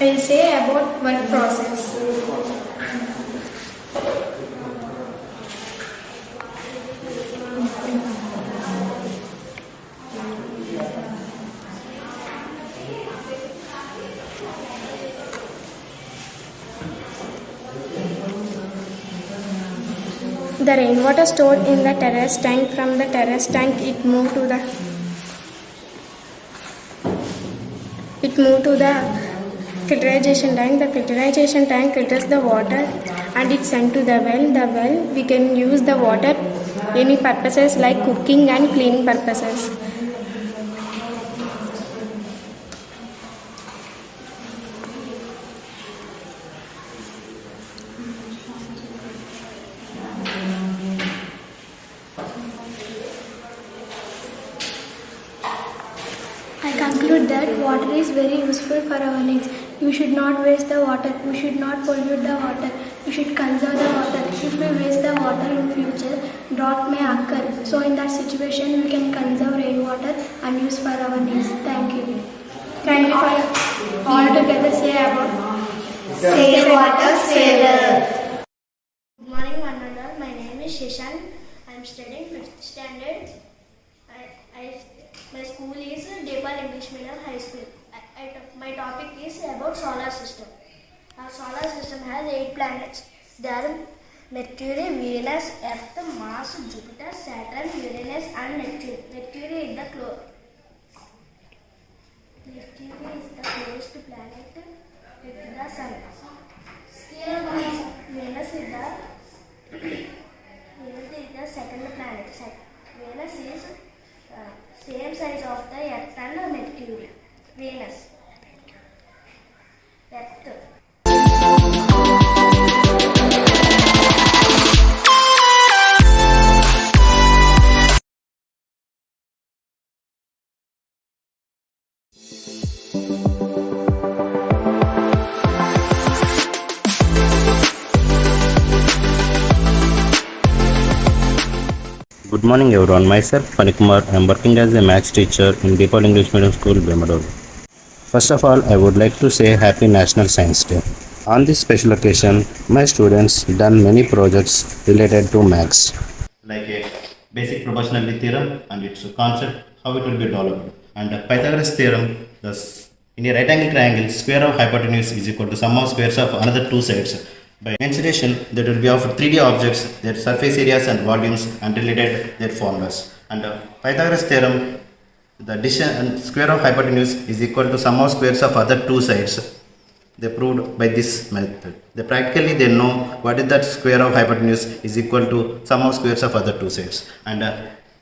[SPEAKER 25] I will say about work process. The rainwater stored in the terrace tank. From the terrace tank, it moved to the filterization tank. The filterization tank filters the water and it's sent to the well. The well, we can use the water any purposes like cooking and cleaning purposes. I conclude that water is very useful for our needs. You should not waste the water. You should not pollute the water. You should conserve the water. If we waste the water in future, drought may occur. So in that situation, we can conserve rainwater and use for our needs. Thank you. Thank you for all together say about
[SPEAKER 14] Save water, save earth.
[SPEAKER 11] Good morning, one
[SPEAKER 14] Shashank. I am studying 5th standard. My school is Depal English Medium High School. My topic is about solar system. Our solar system has 8 planets. They are Mercury, Venus, Earth, Mars, Jupiter, Saturn, Uranus and Neptune. Mercury is the closest planet with the Sun. Venus is the second planet. Venus is same size of the Earth and Mercury. Venus. Earth.
[SPEAKER 3] Good morning everyone, myself Panikumar. I am working as a maths teacher in Depal English Medium School, Bemador. First of all, I would like to say Happy National Science Day. On this special occasion, my students done many projects related to maths. Like a basic proportionality theorem and its concept, how it will be developed. And Pythagoras theorem, thus in a right angle triangle, square of hypotenuse is equal to sum of squares of another two sides. By mensuration, that will be of 3D objects, their surface areas and volumes and related their formulas. And Pythagoras theorem, the addition and square of hypotenuse is equal to sum of squares of other two sides. They proved by this method. They know what is that square of hypotenuse is equal to sum of squares of other two sides. And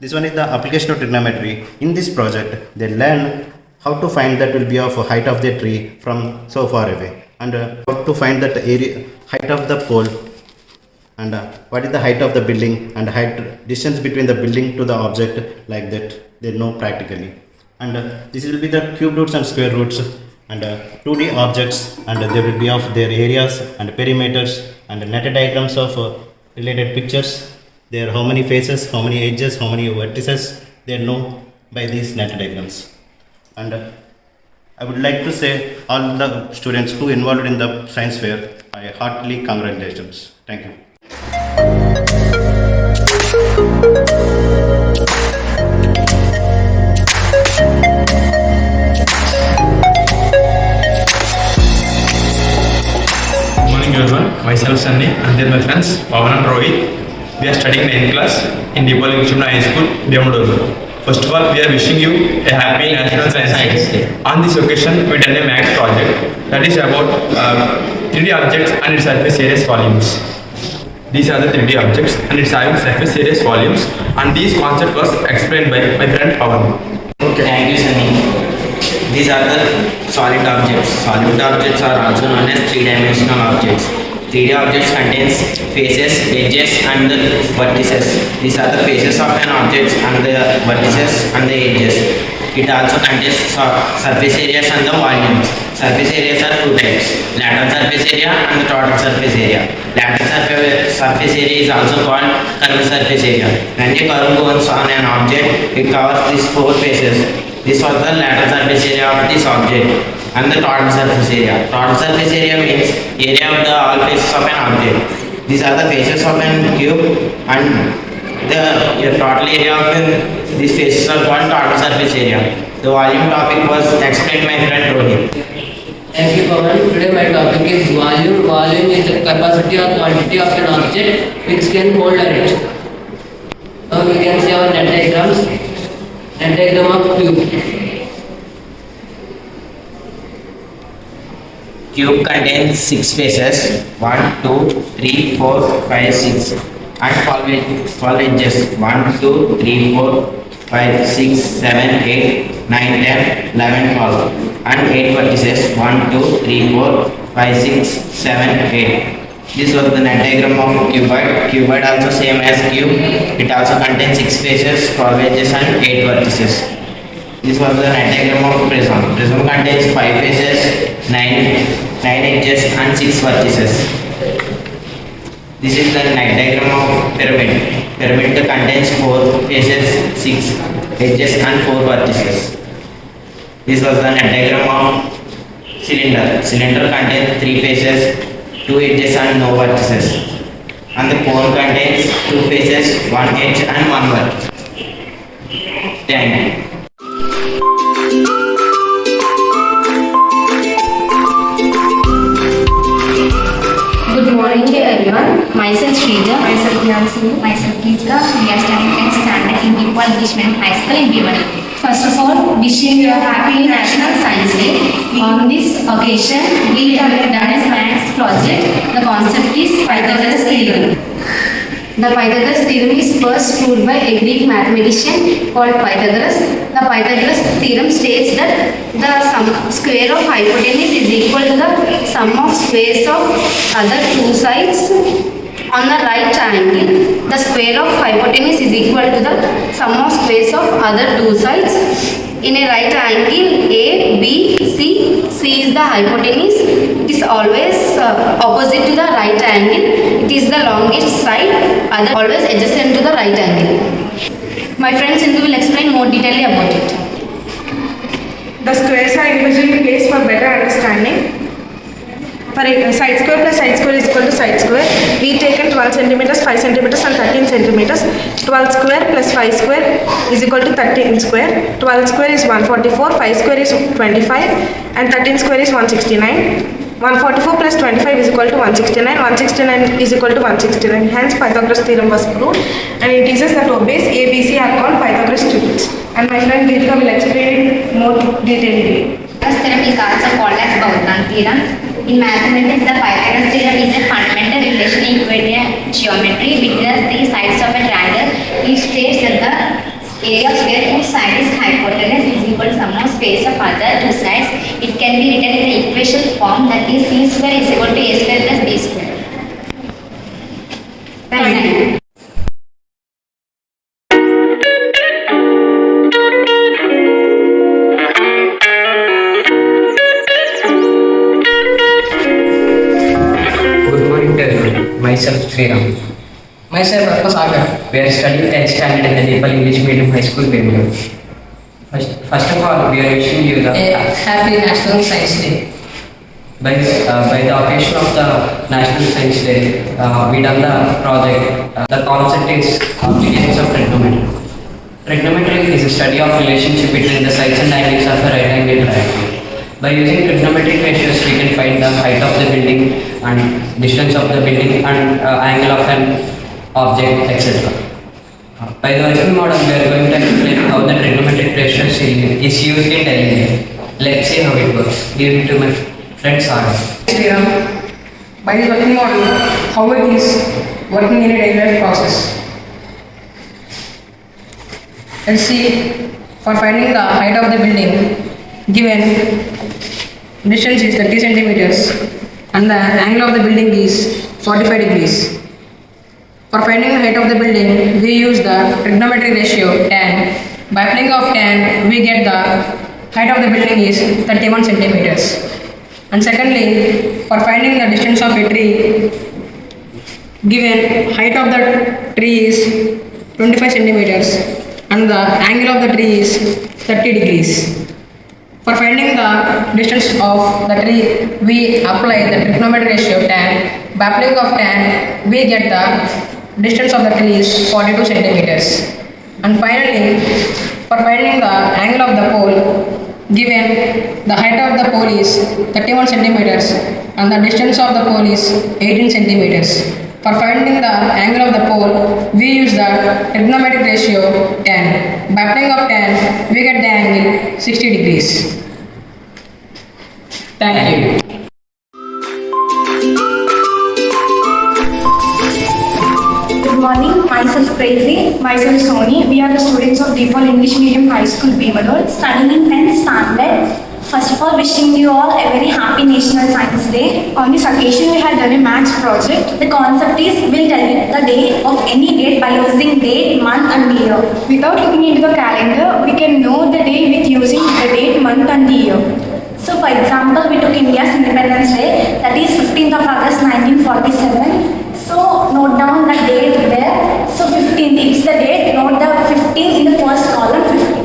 [SPEAKER 3] this one is the application of trigonometry. In this project, they learn how to find that will be of height of the tree from so far away. And how to find that area, height of the pole, and what is the height of the building and height distance between the building to the object, like that they know practically. And this will be the cube roots and square roots and 2D objects, and they will be of their areas and perimeters and netted diagrams of related pictures. There how many faces, how many edges, how many vertices, they know by these netted diagrams. And I would like to say all the students who involved in the science fair, I heartily congratulations. Thank you.
[SPEAKER 6] Good morning everyone, myself Sunny and then my friends Pavan and Rohit. We are studying 9th class in Depal English Medium High School, Bemador. First of all, we are wishing you a happy National Science Day. On this occasion, we done a maths project that is about 3D objects and its surface areas volumes. These are the 3D objects and its having surface areas volumes, and this concept was explained by my friend Pavan.
[SPEAKER 13] Okay. Thank you, Sunny. These are the solid objects. Solid objects are also known as three-dimensional objects. 3D objects contains faces, edges and the vertices. These are the faces of an object and the vertices and the edges. It also contains surface areas and the volumes. Surface areas are two types, lateral surface area and the total surface area. Lateral surface area is also called curved surface area. When a curve goes on an object, it covers these four faces. This was the lateral surface area of this object. And the total surface area. Total surface area means area of the all faces of an object. These are the faces of an cube, and the total area of these faces are called total surface area. The volume topic was explained by my friend Rohit.
[SPEAKER 16] Thank you, Pavan. Today my topic is volume. Volume is the capacity or quantity of an object which can hold it. Now we can see our net diagrams. Net diagram of cube.
[SPEAKER 13] Cube contains 6 faces, 1, 2, 3, 4, 5, 6 and 12 edges, 1, 2, 3, 4, 5, 6, 7, 8, 9, 10, 11, 12 and 8 vertices, 1, 2, 3, 4, 5, 6, 7, 8. This was the net diagram of cuboid. Cuboid also same as cube. It also contains 6 faces, 12 edges and 8 vertices. This was the net diagram of prism. Prism contains 5 faces, 9 edges and 6 vertices. This is the net diagram of pyramid. Pyramid contains 4 faces, 6 edges and 4 vertices. This was the net diagram of cylinder. Cylinder contains 3 faces, 2 edges and no vertices. and the pole contains two faces, one edge and one word. Thank you.
[SPEAKER 11] Good morning to everyone. Myself Shrija.
[SPEAKER 24] Myself Nancy.
[SPEAKER 11] Myself Geetika. We are studying 10th standard in DePaul English Medium High School in Bhiwadi. First of all, wishing you a happy National Science Day. On this occasion, we have done a science project. The concept is Pythagoras theorem. The Pythagoras theorem is first proved by a Greek mathematician called Pythagoras. The Pythagoras theorem states that the square of hypotenuse is equal to the sum of squares of other two sides on the right angle. The square of hypotenuse is equal to the sum of squares of other two sides in a right angle A, B, C. C is the hypotenuse. It is always opposite to the right angle. It is the longest side. Other always adjacent to the right angle. My friend Sindhu will explain more detailedly about it.
[SPEAKER 2] The squares are individually placed for better understanding. For side square plus side square is equal to side square. We taken 12 centimeters, 5 centimeters and 13 centimeters. 12 square plus 5 square is equal to 13 square. 12 square is 144, 5 square is 25 and 13 square is 169. 144 plus 25 is equal to 169. 169 is equal to 169. Hence Pythagoras theorem was proved, and integers that obeys A, B, C are called Pythagoras triples. And my friend Geetika will explain it more detailedly.
[SPEAKER 11] Pythagoras theorem is also called as Bhauthan theorem. In mathematics, the Pythagoras theorem is a fundamental relation in Euclidean geometry between the three sides of a triangle. It states that the area of square whose side is hypotenuse is equal to sum of space of other two sides. It can be written in the equation form, that is C square is equal to A square plus B square. Thank you.
[SPEAKER 16] Good morning to everyone. Myself Sriram.
[SPEAKER 5] Myself Ratna Sagar.
[SPEAKER 16] We are studying 10th standard in the DePaul English Medium High School, Bangalore. First of all, we are wishing you the
[SPEAKER 5] Happy National Science Day.
[SPEAKER 16] by the occasion of the National Science Day, we done the project. The concept is applications of trigonometry. Trigonometry is a study of relationship between the sides and angles of a right angle triangle. By using trigonometric ratios, we can find the height of the building and distance of the building and angle of an object, etc. By the virtual model, we are going to explain how the trigonometric ratios is used in daily life. Let's see how it works. Give it to my friend Sagar.
[SPEAKER 5] By the working model, how it is working in a daily life process. Let's see, for finding the height of the building, given distance is 30 centimeters and the angle of the building is 45 degrees. For finding the height of the building, we use the trigonometric ratio tan. By applying of tan, we get the height of the building is 31 centimeters. And secondly, for finding the distance of a tree, given height of the tree is 25 centimeters and the angle of the tree is 30 degrees. For finding the distance of the tree, we apply the trigonometric ratio tan. By applying of tan, we get the distance of the tree is 42 centimeters. And finally, for finding the angle of the pole, given the height of the pole is 31 centimeters and the distance of the pole is 18 centimeters. For finding the angle of the pole, we use the trigonometric ratio tan. By applying of tan, we get the angle 60 degrees. Thank you.
[SPEAKER 12] Good morning, myself Crazy, myself Sony. We are the students of DePaul English Medium High School, Bhiwadi, studying in 10th standard. First of all, wishing you all a very happy National Science Day. On this occasion, we had done a maths project. The concept is, we'll tell you the day of any date by using date, month and year. Without looking into the calendar, we can know the day with using the date, month and the year. So for example, we took India's Independence Day, that is 15th of August 1947. So note down the date there. So 15th is the date, note the 15 in the first column, 15.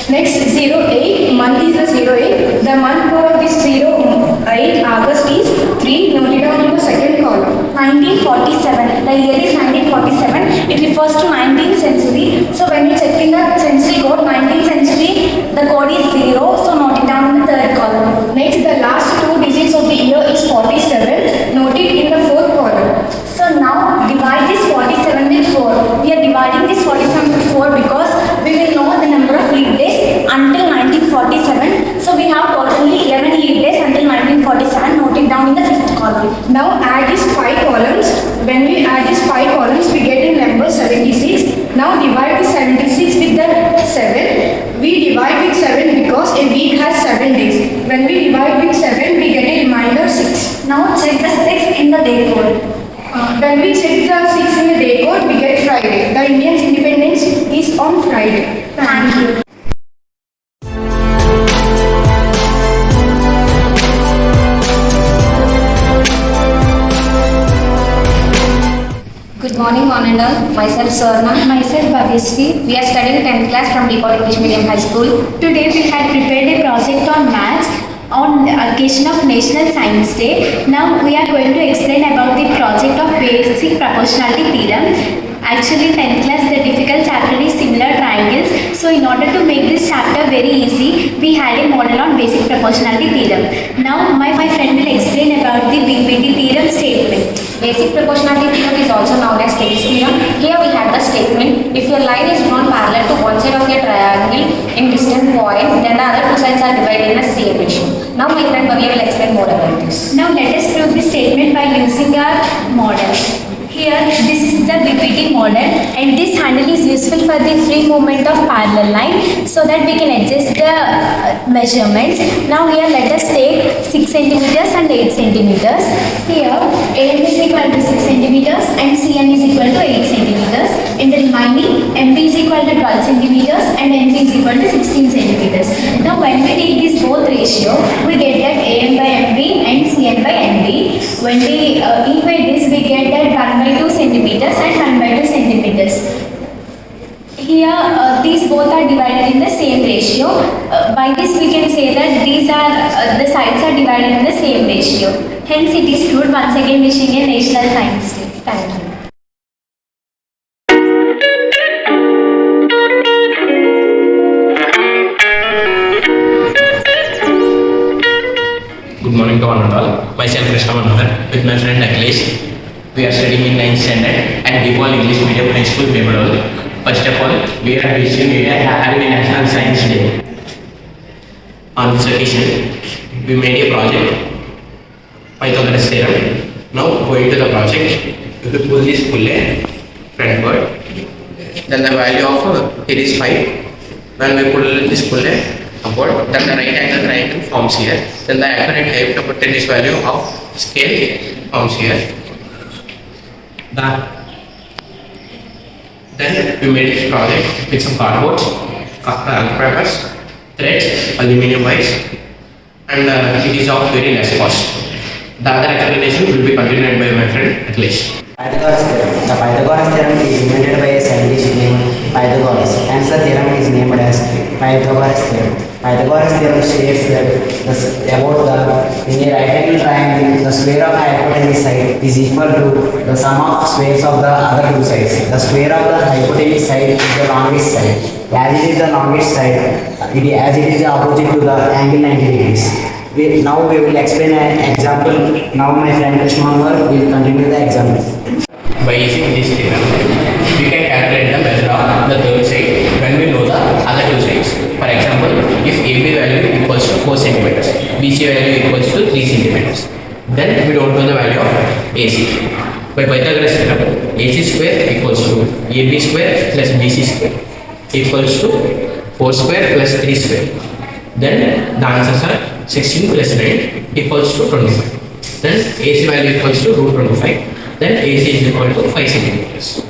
[SPEAKER 12] Next 08, month is the 08. The month code of this 08 August is 3, note it down in the second column. 19 1947. The year is 1947. It refers to 19th century. So when you check in the century code, 19th century, the code is 0. So note it down in the third column. Next, the last two digits of the year is 47. Note it in the fourth column. So now divide this 47 with 4. We are dividing this 47 with 4 because we will know the number of leap days until 1947. So we have totally 11 leap days until 1947. Note it down in the fifth column. Now add these 5 columns. When we add these 5 columns, we get a number 76. Now divide the 76 with the 7. We divide with 7 because a week has 7 days. When we divide with 7, we get a remainder 6. Now check the 6 in the day code. When we check the 6 in the day code, we get Friday. The Indian's independence is on Friday. Thank you.
[SPEAKER 7] Good morning, one and all. Myself Swarna. Myself Bhavyasri. We are studying 10th class from DePaul English Medium High School.
[SPEAKER 10] Today we had prepared a project on maths on the occasion of National Science Day. Now we are going to explain about the project of basic proportionality theorem. Actually, 10th class, the difficult chapter is similar triangles. So in order to make this chapter very easy, we had a model on basic proportionality theorem. Now my friend will explain about the BPT theorem statement.
[SPEAKER 7] Basic proportionality theorem is also known as Taylor's theorem. Here we have the statement: if your line is drawn parallel to one side of a triangle in distant point, then the other two sides are divided in the same ratio. Now my friend Bhavya will explain more about this.
[SPEAKER 10] Now let us prove this statement by using our model. Here, this is the BPT model, and this handle is useful for the free movement of parallel line so that we can adjust the measurements. Now here let us take 6 centimeters and 8 centimeters. Here AM is equal to 6 centimeters and CN is equal to 8 centimeters. In the remaining, MB is equal to 12 centimeters and NB is equal to 16 centimeters. Now when we take this both ratio, we get that AM by MB and CN by NB. When we equate this, we get that 1 by 2 centimeters and 1 by 2 centimeters. Here, these both are divided in the same ratio. By this, we can say that these are the sides are divided in the same ratio. Hence, it is proved. Once again, wishing a National Science Day. Thank you.
[SPEAKER 13] Good morning to one and all. Myself Krishna Manohar with my friend Akhilesh. We are studying in 9th standard at DePaul English Medium High School, Bemidol. First of all, we are wishing you a happy National Science Day. On this occasion, we made a project, Pythagoras theorem. Now going to the project, if you pull this pulley frontward, then the value of here is 5. When we pull this pulley upward, then the right angle triangle forms here. Then the accurate hypotenuse value of scale forms here. Then we made this project with some cardboards, papers, threads, aluminium wires, and it is of very less cost. The other explanation will be continued by my friend Akhilesh.
[SPEAKER 17] Pythagoras theorem. The Pythagoras theorem is invented by a scientist named Pythagoras. Hence the theorem is named as Pythagoras theorem. Pythagoras theorem states that in a right angle triangle, the square of hypotenuse side is equal to the sum of squares of the other two sides. The square of the hypotenuse side is the longest side. As it is the longest side, as it is opposite to the angle 90 degrees. Now we will explain an example. Now my friend Krishna Manohar will continue the example.
[SPEAKER 13] By using this theorem, we can calculate the measure of the third side when we know the other two sides. For example, if AB value equals to 4 centimeters, BC value equals to 3 centimeters, then we don't know the value of AC. By Pythagoras theorem, AC square equals to AB square plus BC square equals to 4 square plus 3 square. Then the answers are 16 plus 9 equals to 25. Then AC value equals to root 25. Then AC is equal to 5 centimeters.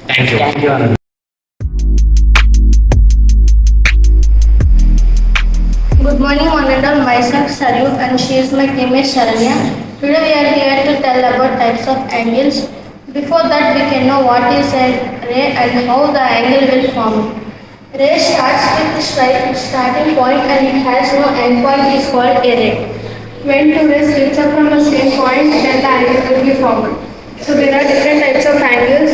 [SPEAKER 13] Thank you.
[SPEAKER 17] Thank you.
[SPEAKER 18] Good morning, one and all. Myself Saryu and she is my teammate Sharanya. Today we are here to tell about types of angles. Before that, we can know what is a ray and how the angle will form. Ray starts with straight starting point and it has no end point is called a ray. When two rays reach up from the same point, then the angle will be formed. So there are different types of angles.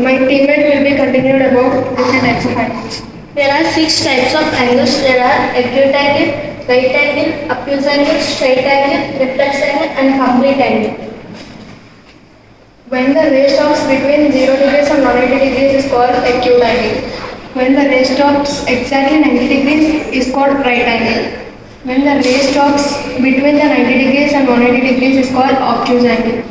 [SPEAKER 18] My teammate will be continued about different types of angles. There are 6 types of angles. There are acute angle, right angle, obtuse angle, straight angle, reflex angle, and complete angle. When the ray stops between 0 degrees and 180 degrees is called acute angle. When the ray stops exactly 90 degrees is called right angle. When the ray stops between the 90 degrees and 180 degrees is called obtuse angle.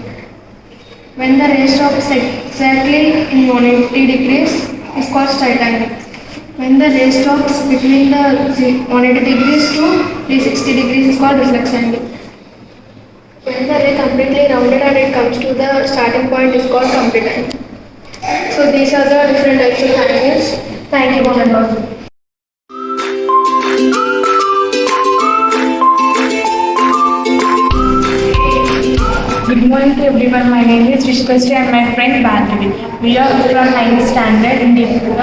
[SPEAKER 18] When the ray stops exactly in 180 degrees is called straight angle. When the ray stops between the 180 degrees to 360 degrees is called reflex angle. When the ray completely rounded and it comes to the starting point is called complete angle. So these are the different types of angles. Thank you one and all.
[SPEAKER 19] Good morning to everyone. My name is Rishikashri and my friend Bhargavi. We are from 9th standard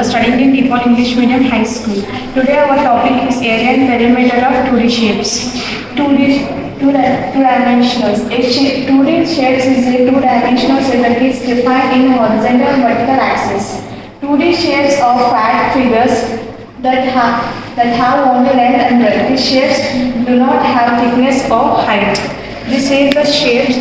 [SPEAKER 19] studying in DePaul English Medium High School. Today our topic is area and perimeter of 2D shapes. 2D-dimensionals. 2D shapes is a two-dimensional set that is defined in horizontal and vertical axis. 2D shapes are flat figures that have only length and breadth. These shapes do not have thickness or height. This is the shapes.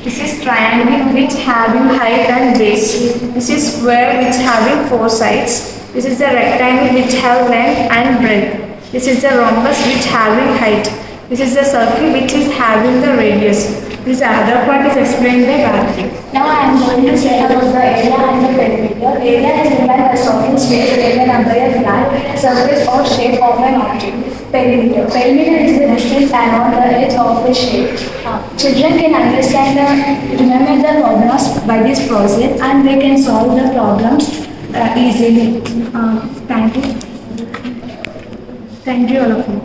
[SPEAKER 19] This is triangle which having height and base. This is square which having 4 sides. This is the rectangle which have length and breadth. This is the rhombus which having height. This is the circle which is having the radius. This other part is explained by Bhargavi.
[SPEAKER 8] Now I am going to say about the area and the perimeter. Area is defined by stopping space taken up by a flat surface or shape of an object. Perimeter. Perimeter is the distance around the edge of the shape. Children can remember the problems by this process and they can solve the problems easily. Thank you. Thank you all of you.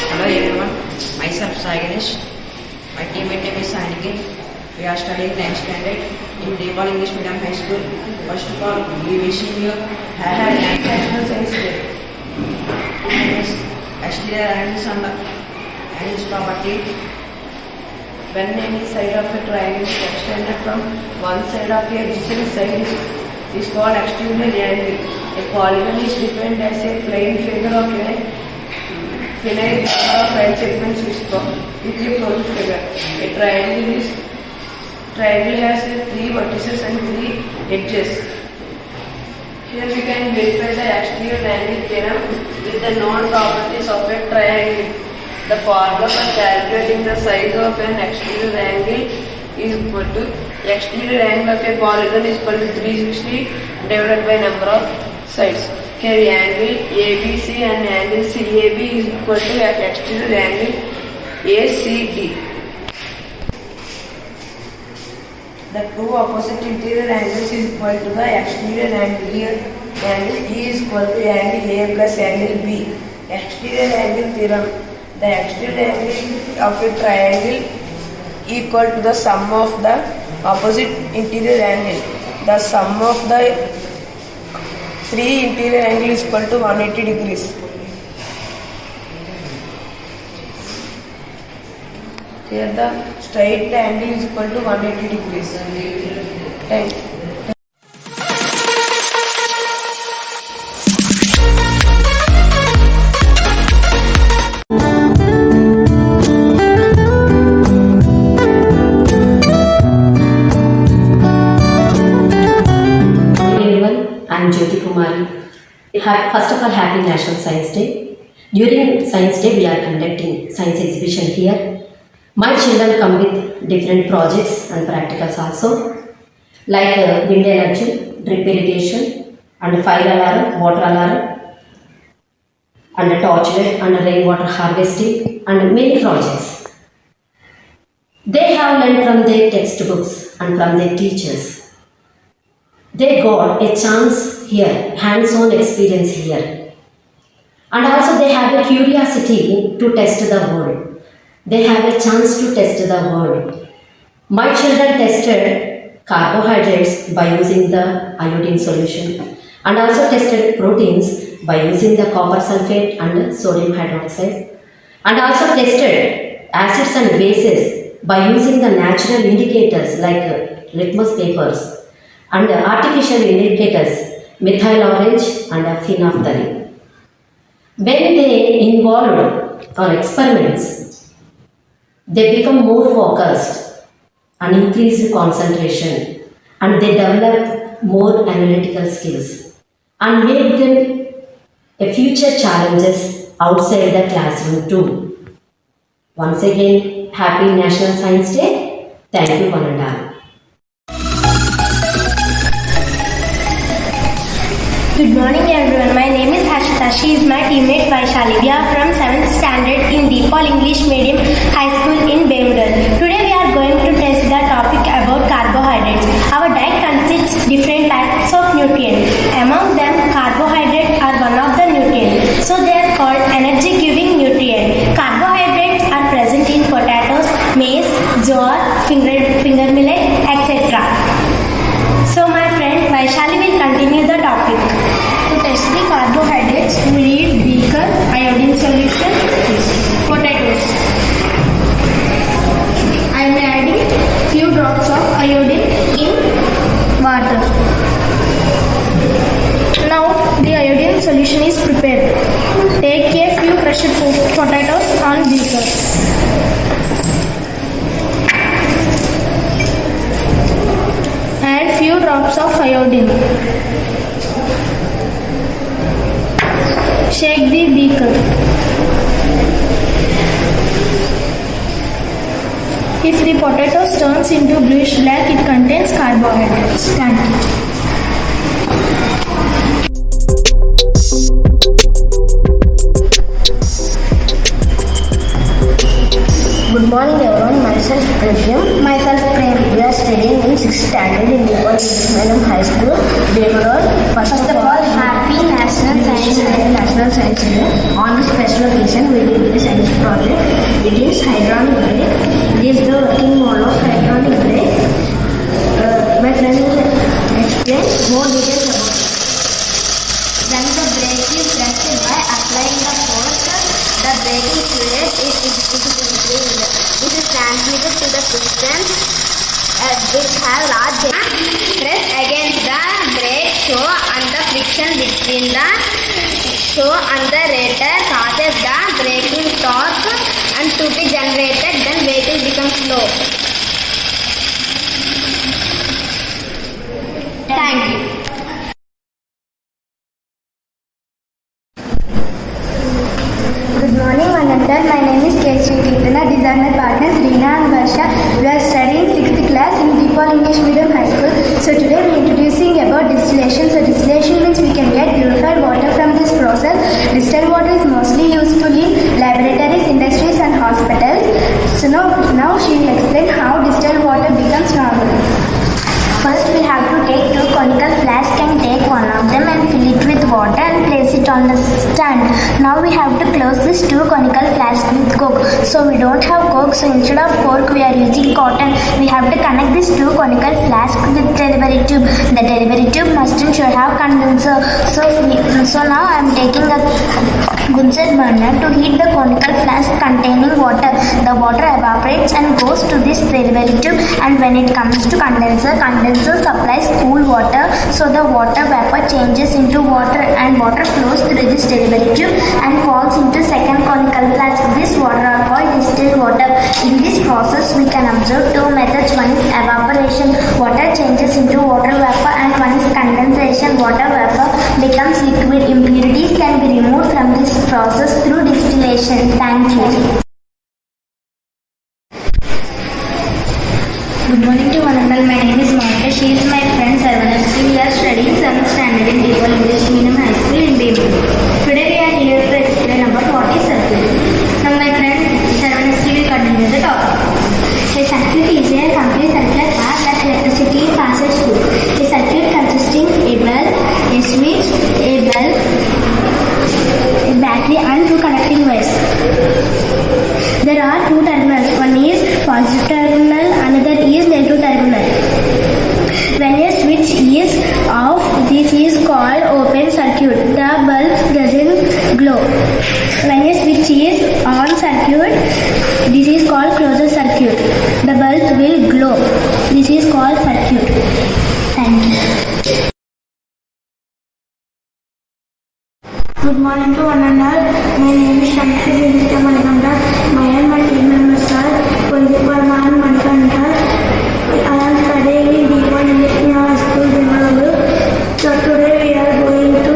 [SPEAKER 9] Hello everyone, myself Saiganesh. My teammate name is Saniki. We are studying 9th standard in DePaul English Medium High School. First of all, we wishing you happy National Science Day. Exterior angles property. When any side of a triangle is extended from one side of a adjacent side is called external angle. A polygon is defined as a plane figure of a finite number of right segments with a closed figure. A triangle has 3 vertices and 3 edges. Here we can verify the exterior angle theorem with the known properties of a triangle. The formula for calculating the size of an exterior angle is equal to exterior angle of a polygon is equal to 360 divided by number of sides. Here angle ABC and angle CAB is equal to exterior angle ACD. The two opposite interior angles is equal to the exterior angle. Here angle E is equal to angle A plus angle B. Exterior angle theorem. The exterior angle of a triangle equal to the sum of the opposite interior angle. The sum of the 3 interior angle is equal to 180 degrees. Here the straight angle is equal to 180 degrees. Thank you.
[SPEAKER 20] I am Jyoti Kumari. First of all, happy National Science Day. During Science Day, we are conducting science exhibition here. My children come with different projects and practicals also, like wind energy, drip irrigation, and fire alarm, water alarm, and torchlight, and rainwater harvesting, and many projects. They have learned from their textbooks and from their teachers. They got a chance here, hands-on experience here. And also they have a curiosity to test the world. They have a chance to test the world. My children tested carbohydrates by using the iodine solution, and also tested proteins by using the copper sulfate and sodium hydroxide, and also tested acids and bases by using the natural indicators like litmus papers and artificial indicators methyl orange and phenolphthalein. When they involved on experiments, they become more focused and increased concentration, and they develop more analytical skills and make them a future challenges outside the classroom too. Once again, happy National Science Day. Thank you one and all.
[SPEAKER 1] Good morning everyone, my name is Harshita. She is my teammate Vaishali. We are from 7th standard in Deepal English Medium High School in Bemudal. Today we are going to test the topic about carbohydrates. Our diet consists different types of nutrients. Among them, carbohydrates are one of the nutrients. So they are called energy giving nutrients. Carbohydrates are present in potatoes, maize, jowar, finger millet, etc. So my friend Vaishali will continue the topic. To test the carbohydrates, we need beaker, iodine solution, potatoes. I am adding few drops of iodine in water. Now the iodine solution is prepared. Take a few crushed potatoes on beaker. Add few drops of iodine. Shake the beaker. If the potato turns into bluish black, it contains carbohydrates. Thank you.
[SPEAKER 15] Good morning everyone, myself Pradyum.
[SPEAKER 1] Myself Prem.
[SPEAKER 15] We are studying in 6th standard in Deepal English Medium High School, Bemudal. First of all, happy National Science Day. On this special occasion, we did a science project. It is hydraulic brake. It is the working model of hydraulic brake. My friend will explain more details about it.
[SPEAKER 14] When the brake is pressed by applying the force, the braking fluid is increased. This is transmitted to the pistons which have large press against the brake shoe, and the friction between the shoe and the rotor causes the braking torque and to be generated, then vehicle becomes slow. Thank you.
[SPEAKER 1] Good morning, Manandal. My name is K. Sridhana. These are my partners, Reena and Varsha. We are studying 6th class in Deepal English Medium High School. So today we are introducing about distillation. So distillation means we can get purified water from this process. Distilled water is mostly useful in laboratories, industries and hospitals. So now she will explain how distilled water becomes normal.
[SPEAKER 14] First we have to take two conical flasks and take one of them and fill it with water and place it on the stand. Now we have to close these two conical flasks with coke. So we don't have coke, so instead of cork we are using cotton. We have to connect these two conical flasks with delivery tube. The delivery tube must should have condenser. So now I am taking a Bunsen burner to heat the conical flask containing water. The water evaporates and goes to this delivery tube, and when it comes to condenser supplies cool water, so the water vapor changes into water and water flows through this delivery tube and falls into second conical flask. This water are called distilled water. In this process we can observe two methods. One is evaporation, water changes into water vapor, and one is condensation, water vapor becomes liquid. Impurities can be removed from this process through distillation. Thank you.
[SPEAKER 1] Good morning to one and all. My name is Monica. She is my friend Sarvanasri. We are studying 7th standard in Deepal English Medium High School in Bemudal. Today we are here to explain about what is circuit. Now my friend Sarvanasri will continue the topic. A circuit is a complete circular path that electricity passes through. A circuit consisting a bulb, a switch, a bulb, a battery and two connecting wires. There are two terminals. One is positive terminal, another is negative terminal.
[SPEAKER 14] When a switch is off, this is called open circuit. The bulb doesn't glow. When a switch is on circuit, this is called closed circuit. The bulb will glow. This is called circuit. Thank you.
[SPEAKER 4] Good morning to one and all. My name is Shanti Vinita Manikanda. My and my team members are Kundiparma and Manikanda. I am studying in D1 English Medium School, Bengaluru. So today we are going to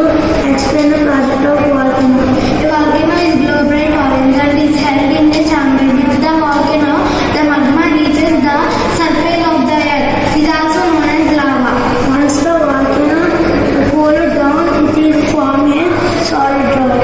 [SPEAKER 4] explain the project of volcano.
[SPEAKER 14] A volcano is glow bright orange and is held in a chamber. With the volcano, the magma reaches the surface of the earth. It is also known as lava.
[SPEAKER 4] Once the volcano cooled down, it is formed a solid rock.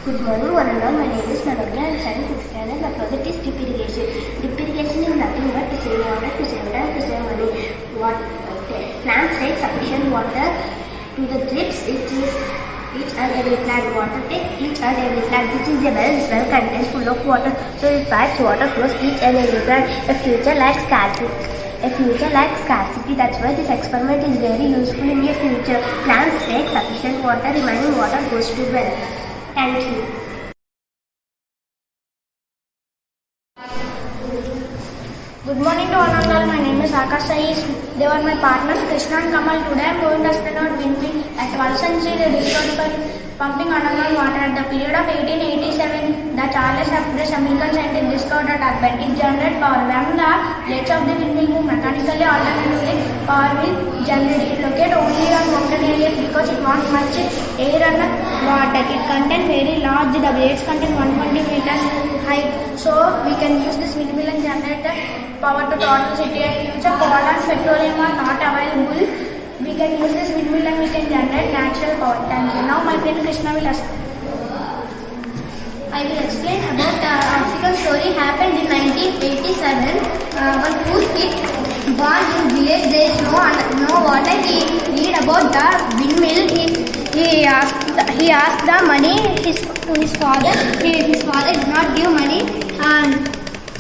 [SPEAKER 14] Good morning, one and all. My name is Navagya. I am studying 6th standard. My project is drip irrigation. Drip irrigation is nothing but to save water, to save time, to save money. Plants take sufficient water to the drips. Each and every plant water takes each and every plant. This is a well contains full of water. So it pipes water flows each and every plant. A future like scarcity. That's why this experiment is very useful in the future. Plants take sufficient water. Remaining water goes to well. Thank you.
[SPEAKER 18] Good morning to one and all. My name is Akash Sai. They were my partners Krishna and Kamal. Today I am going to explain about windmill. At Walsensee, they discovered by pumping underground water. At the period of 1887, the Charles F. American scientist discovered that Advantage generated power. When the blades of the windmill move mechanically, alternatively, power will generate. It located only on mountain areas because it wants much air and water. It contains very large. The blades contain 120 meters height. So we can use this windmill and generate the power to total city. In future, coal and petroleum are not available. We can use this windmill and we can generate natural power. Thank you. Now my friend Krishna will ask.
[SPEAKER 14] I will explain about the article story happened in 1987. One poor kid born in village, there is no water. He read about the windmill. He asked the money to his father. His father did not give money.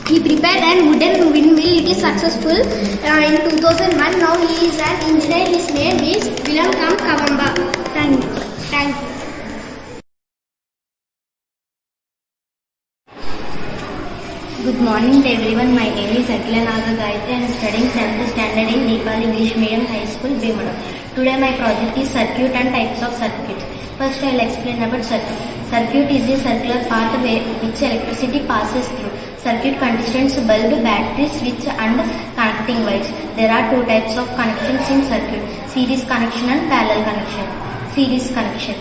[SPEAKER 14] He prepared a wooden windmill. It is successful. In 2001, now he is an engineer. His name is Vilam Kavamba. Thank you. Good morning to everyone. My name is Akhila Naga Gayatri. I am studying 7th standard in Nepal English Medium High School, Bemada. Today my project is circuit and types of circuits. First I will explain about circuit. Circuit is a circular path which electricity passes through. Circuit contains bulb, battery, switch and connecting wires. There are two types of connections in circuit: series connection and parallel connection. Series connection.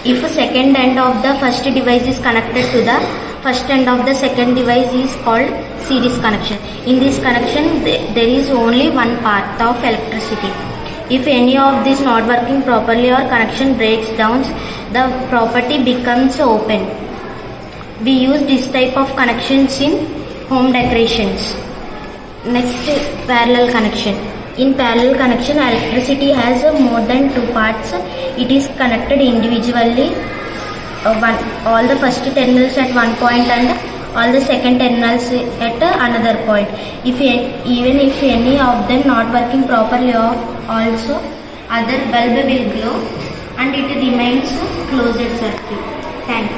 [SPEAKER 14] If second end of the first device is connected to the first end of the second device is called series connection. In this connection, there is only one path of electricity. If any of these not working properly or connection breaks down, the property becomes open. We use this type of connections in home decorations. Next, parallel connection. In parallel connection, electricity has more than two parts. It is connected individually. All the first terminals at one point and all the second terminals at another point. Even if any of them not working properly, also other bulb will glow and it remains closed circuit. Thank you.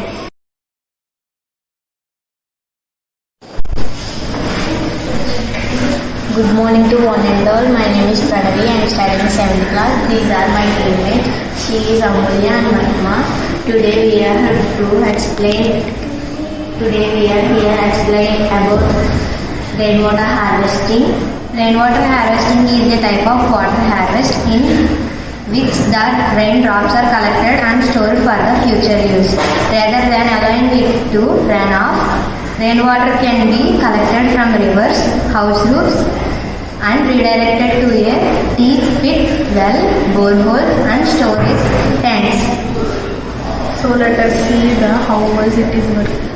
[SPEAKER 8] Good morning to one and all. My name is Pranavi. I am studying 7th class. These are my teammates. She is Amulya and Mahima. Today we are here explain about rainwater harvesting.
[SPEAKER 11] Rainwater harvesting is a type of water harvest in which the raindrops are collected and stored for the future use. Rather than allowing it to run off, rainwater can be collected from rivers, house roofs, and redirected to a deep pit, well, borehole, and storage tanks.
[SPEAKER 2] So let us see how was it is working.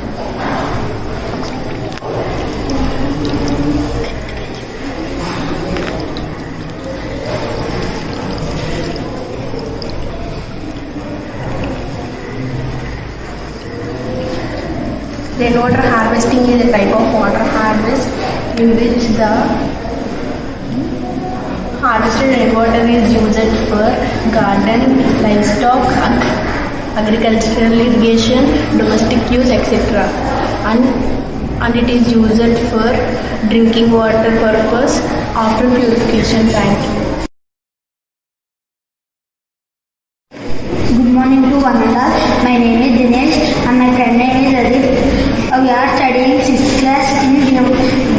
[SPEAKER 2] Rainwater harvesting is a type of water harvest in which the harvested rainwater is used for garden, livestock, agricultural irrigation, domestic use, etc. And it is used for drinking water purpose after purification. Thank you.
[SPEAKER 14] Good morning to one and all. My name is Dinesh and my friend name is Adip. We are studying 6th class in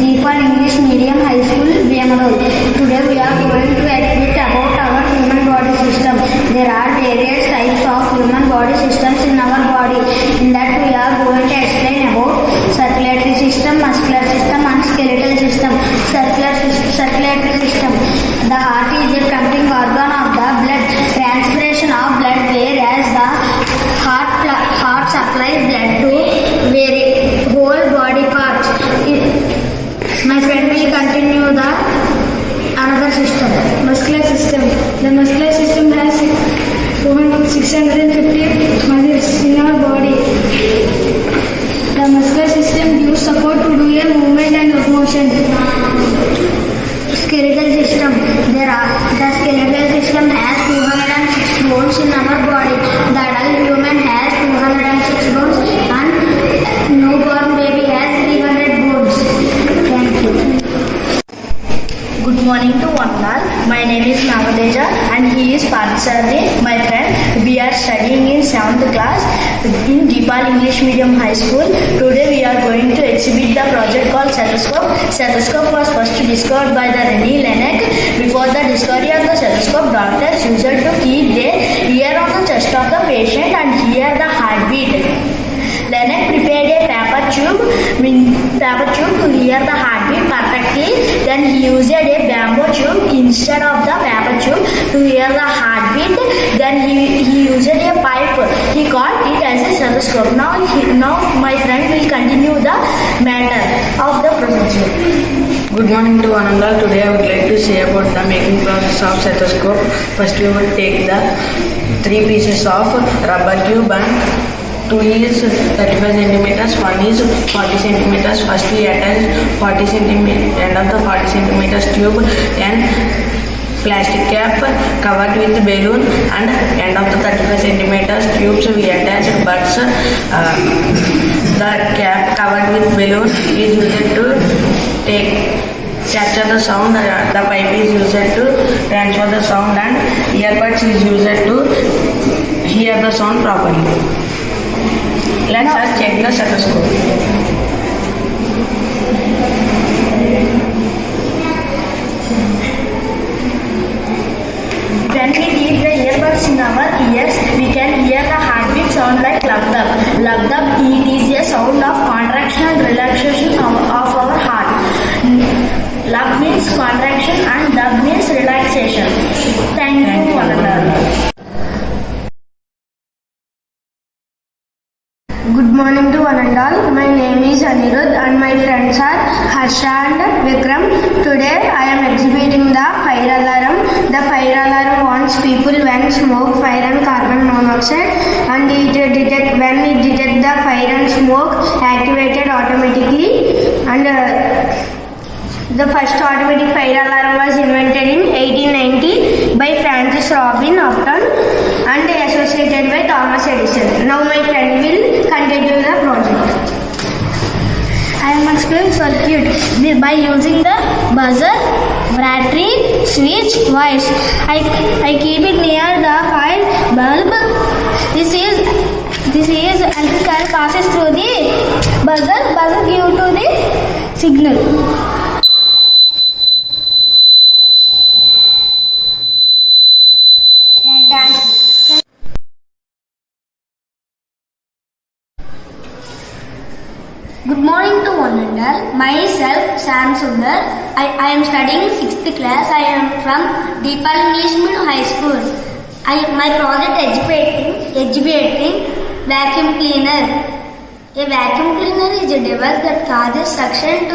[SPEAKER 14] Deepal English Medium High School, Byamadol. Today we are going to explain about our human body system. There are various types of human body systems in our body. In that we are going to explain about circulatory system, muscular system and skeletal system. Circulatory system. The heart is a pumping organ of the blood, transpiration of blood, whereas the heart supplies blood to whole body parts. My friend will continue the another system. Muscular system. The muscular system has 650 muscles in our body. The muscular system gives support to do a movement and locomotion. Skeletal system. The skeletal system has 206 bones in our body. The adult human has 206 bones and newborn baby has 300 bones. Thank you.
[SPEAKER 15] Good morning to one and all. My name is Navadeja and he is Parthasarathi, my friend. We are studying in 7th class in Deepal English Medium High School. Today we are going to exhibit the project called stethoscope. Stethoscope was first discovered by the René Laennec. Before the discovery of the stethoscope, doctors used to keep their ear on the chest of the patient and hear the heartbeat. Laennec prepared a paper tube to hear the heartbeat perfectly. Then he used a bamboo tube instead of the paper tube to hear the heartbeat. Then he used a pipe. He called it as a stethoscope. Now my friend will continue the matter of the procedure.
[SPEAKER 3] Good morning to one and all. Today I would like to say about the making process of stethoscope. First we would take the 3 pieces of rubber tube and 2 is 35 centimeters, 1 is 40 centimeters. First we attach 40 centimeters end of the 40 centimeters tube and plastic cap covered with balloon, and end of the 35 centimeters tubes we attach buds. The cap covered with balloon is used to capture the sound. The pipe is used to transfer the sound, and earbuds is used to hear the sound properly. Let us check the stethoscope.
[SPEAKER 15] When we keep the earbuds in our ears, we can hear the heartbeat sound like lug-dub. Lug-dub, it is a sound of contraction and relaxation of our heart. Lug means contraction and dub means relaxation. Thank you, one and all.
[SPEAKER 18] Good morning to one and all. My name is Anirudh and my friends are Harsha and Vikram. Today I am exhibiting the fire alarm. The fire alarm warns people when smoke, fire and carbon monoxide, and when it detects the fire and smoke activated automatically. And the first automatic fire alarm was invented in 1890 by Francis Robin Upton and associated by Thomas Edison. Now my friend will continue the project. I am explaining circuit by using the buzzer, battery, switch, wires. I keep it near the fire bulb. This is electric current passes through the buzzer. Buzzer gives to the signal.
[SPEAKER 14] Good morning to one and all. Myself, Sam Sundar. I am studying 6th class. I am from Deepal English Medium High School. My project exhibiting vacuum cleaner. A vacuum cleaner is a device that causes suction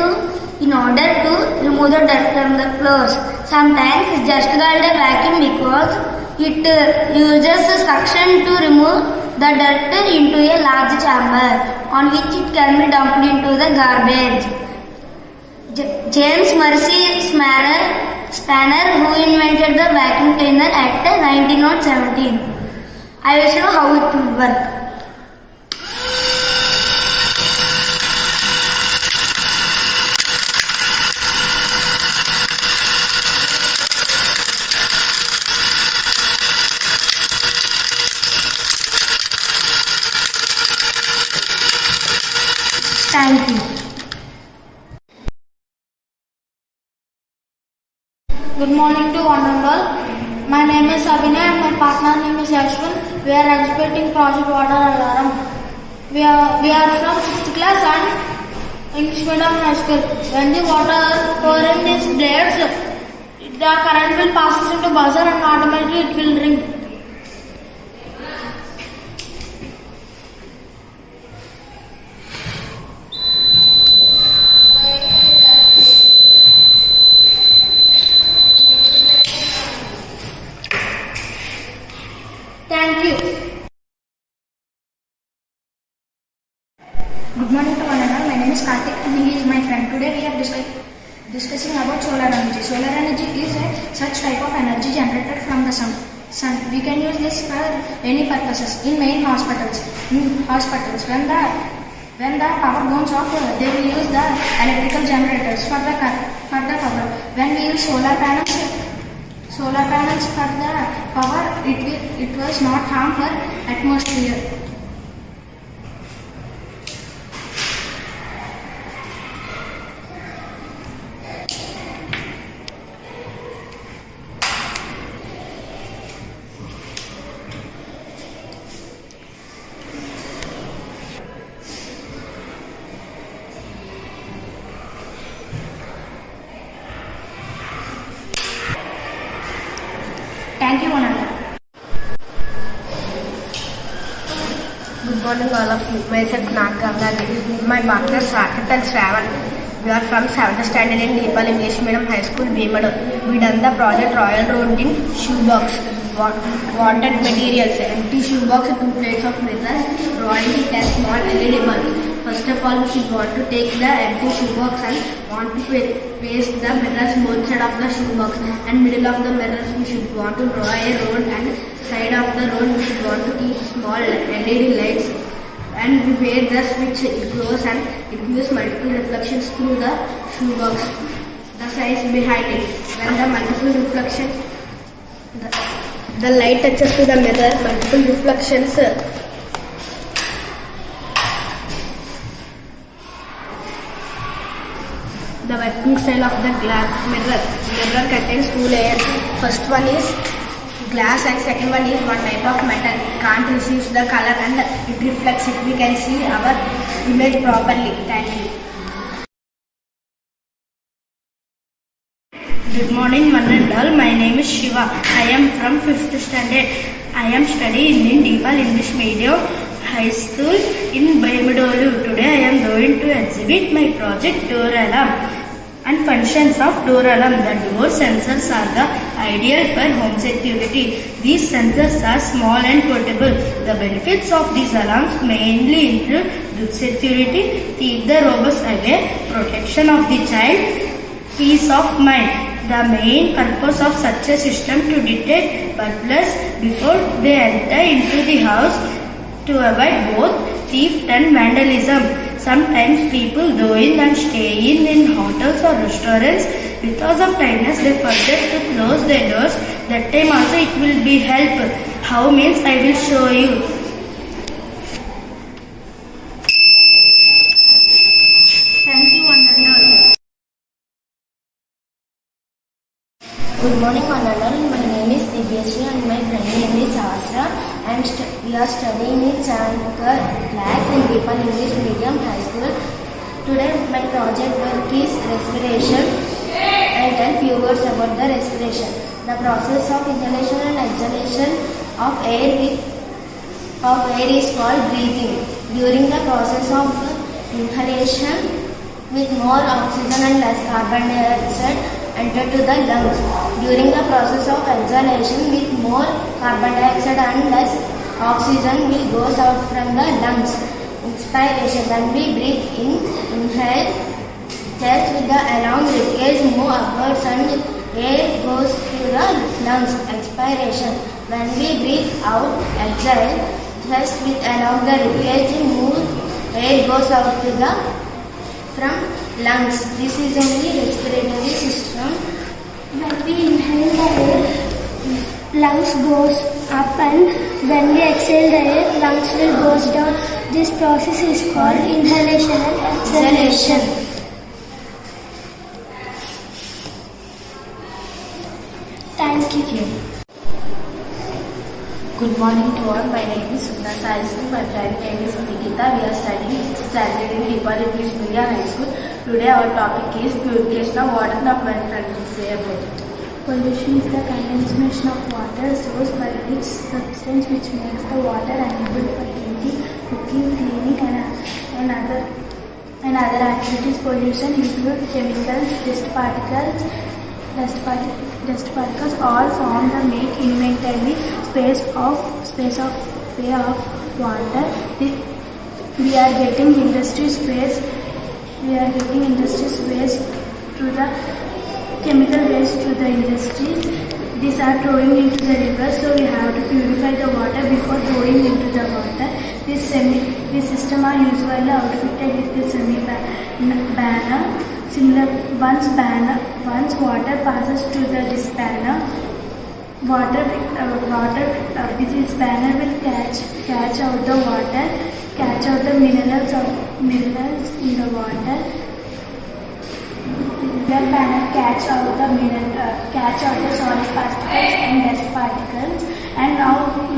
[SPEAKER 14] in order to remove the dirt from the floors. Sometimes it's just called a vacuum because it uses the suction to remove the dirt into a large chamber on which it can be dumped into the garbage. James Mercy Spanner, who invented the vacuum cleaner at 1917. I will show how it will work. Thank you.
[SPEAKER 18] Good morning to one and all. My name is Abhinay and my partner name is Ashwin. We are executing project water alarm. We are from 6th class and English Medium High School. When the water pouring is blades, the current will pass into buzzer and automatically it will ring. Thank you.
[SPEAKER 4] Good morning to one and all. My name is Karthik and he is my friend. Today we are discussing about solar energy. Solar energy is a such type of energy generated from the sun. We can use this for any purposes in main hospitals. When the power goes off, they will use the electrical generators for the power. When we use solar panels for the power, it was not harm for atmosphere. Thank you, one and all.
[SPEAKER 6] Good morning, all of you. Myself Naganga. My partner Saket and Shravan. We are from 7th standard in Deepal English Medium High School, Bhimadu. We done the project Royal Road in shoebox. Wanted materials: empty shoebox, 2 plates of mirrors, drawing it as small LED bulb. First of all, we should want to take the empty shoebox and want to paste the mirrors both side of the shoebox, and middle of the mirrors we should want to draw a road, and side of the road we should want to keep small LED lights, and we wear the switch. It glows and it gives multiple reflections through the shoebox. The size behind it: when the multiple reflections, the light touches to the mirror, multiple reflections. The working style of the glass mirror. Mirror contains 2 layers. First one is glass and second one is one type of metal. Can't receive the color and it reflects it. We can see our image properly. Thank you.
[SPEAKER 4] Good morning, one and all. My name is Shiva. I am from 5th standard. I am studying in Deepal English Medium High School in Bhimadu. Today I am going to exhibit my project door alarm and functions of door alarm. The door sensors are the ideal for home security. These sensors are small and portable. The benefits of these alarms mainly include good security, keep the robbers away, protection of the child, peace of mind. The main purpose of such a system to detect burglars before they enter into the house to avoid both theft and vandalism. Sometimes people go in and stay in hotels or restaurants. Because of tiredness, they forget to close their doors. That time also it will be help. How means I will show you. Thank you, one and all.
[SPEAKER 10] Good morning, one and all. My name is Divyasri and my friend name is Asra. We are studying in 7th class in Deepal English Medium High School.
[SPEAKER 14] Today my project work is respiration. I'll tell few words about the respiration. The process of inhalation and exhalation of air is called breathing. During the process of inhalation, with more oxygen and less carbon dioxide enter to the lungs. During the process of exhalation, with more carbon dioxide and less oxygen will goes out from the lungs. Inspiration. When we breathe in, inhale, chest with the along ribcage move upwards and air goes to the lungs. Expiration. When we breathe out, exhale, chest with along the ribcage move, air goes out to the from lungs. This is only respiratory system.
[SPEAKER 4] When we inhale the air, lungs goes up, and when we exhale the air, lungs will goes down. This process is called inhalation and exhalation. Thank you.
[SPEAKER 21] Good morning to all. My name is Suna Saisu. My friend name is Nikita. We are studying 6th standard in Deepa English Medium High School. Today our topic is purification of water. Now my friend will say about it.
[SPEAKER 4] Pollution is the condensation of water source by which substance which makes the water unable for drinking, cooking, cleaning and other activities. Pollution includes chemicals, dust particles, all forms that make inventory space of water. We are getting industry space to the chemical waste to the industries. These are throwing into the river, so we have to purify the water before throwing into the water. This system are usually outfitted with a semi-banner. Similar, once water passes to this banner, this banner will catch out the water, catch out the minerals in the water. The banner catch out the solid particles and dust particles, and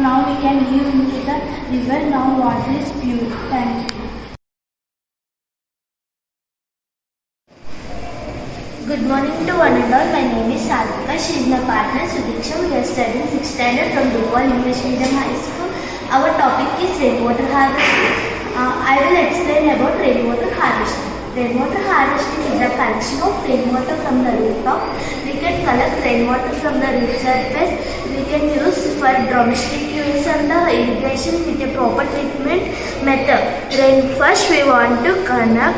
[SPEAKER 4] now we can use into the river. Now water is pure. Thank you.
[SPEAKER 14] Good morning to one and all. My name is Sadhika. She is my partner Sudiksha. We are studying 6th standard from Deepal English Medium High School. Our topic is rainwater harvesting. I will explain about rainwater harvesting. Rainwater harvesting is the collection of rainwater from the rooftop. We can collect rainwater from the roof surface. We can use for domestic use and the irrigation with a proper treatment method. First we want to connect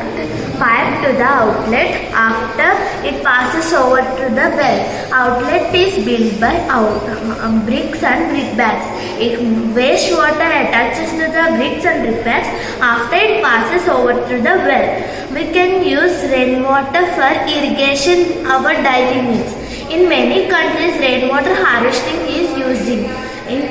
[SPEAKER 14] pipe to the outlet. After it passes over to the well. Outlet is built by bricks and brick bags. If wastewater attaches to the bricks and brick bags, after it passes over to the well. We can use rainwater for irrigation our daily needs. In many countries, rainwater harvesting is using. It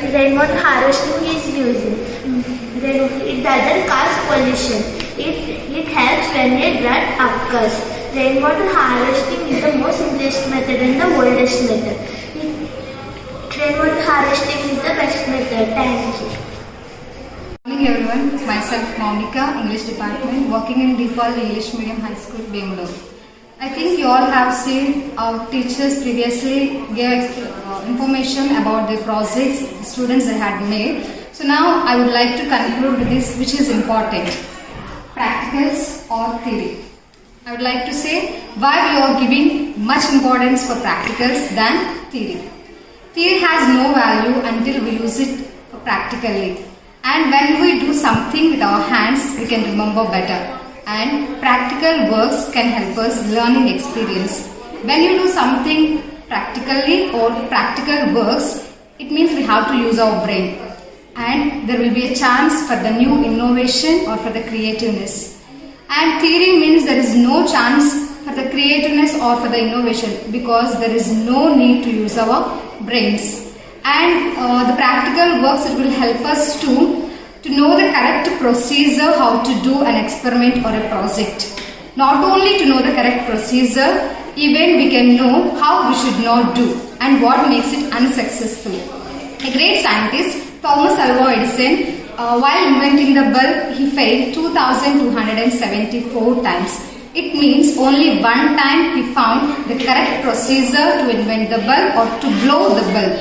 [SPEAKER 14] doesn't cause pollution. It helps when a drought occurs. Rainwater harvesting is the most simplest method and the oldest method. Rainwater harvesting is the best method. Thank you.
[SPEAKER 22] Good morning everyone, myself Monica, English department, working in Deepal English Medium High School, Bemulur. I think you all have seen our teachers previously gave information about the projects the students they had made. So now I would like to conclude with this, which is important. Practicals or theory. I would like to say why we are giving much importance for practicals than theory. Theory has no value until we use it practically. And when we do something with our hands, we can remember better. And practical works can help us learning experience. When you do something practically or practical works, it means we have to use our brain. And there will be a chance for the new innovation or for the creativeness. And theory means there is no chance for the creativeness or for the innovation because there is no need to use our brains. And the practical works, it will help us to know the correct procedure how to do an experiment or a project. Not only to know the correct procedure, even we can know how we should not do and what makes it unsuccessful. A great scientist, Thomas Alva Edison,
[SPEAKER 12] while inventing the bulb, he failed 2,274 times. It means only one time he found the correct procedure to invent the bulb or to blow the bulb.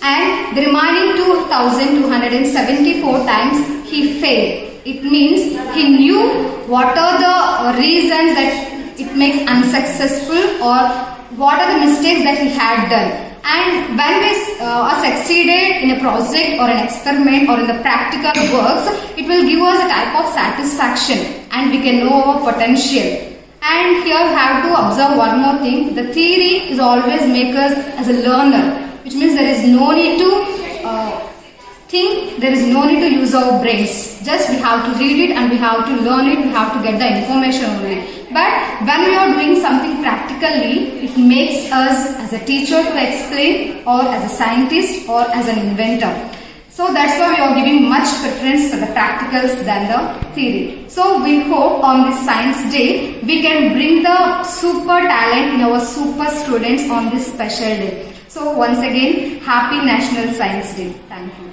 [SPEAKER 12] And the remaining 2,274 times he failed. It means he knew what are the reasons that it makes unsuccessful or what are the mistakes that he had done. And when we are succeeded in a project or an experiment or in the practical works, it will give us a type of satisfaction and we can know our potential. And here we have to observe one more thing. The theory is always make us as a learner, which means there is no need to think, there is no need to use our brains. Just we have to read it and we have to learn it, we have to get the information only. But when we are doing something practically, it makes us as a teacher to explain or as a scientist or as an inventor. So that's why we are giving much preference to the practicals than the theory. So we hope on this Science Day, we can bring the super talent in our super students on this special day. So once again, happy National Science Day. Thank you.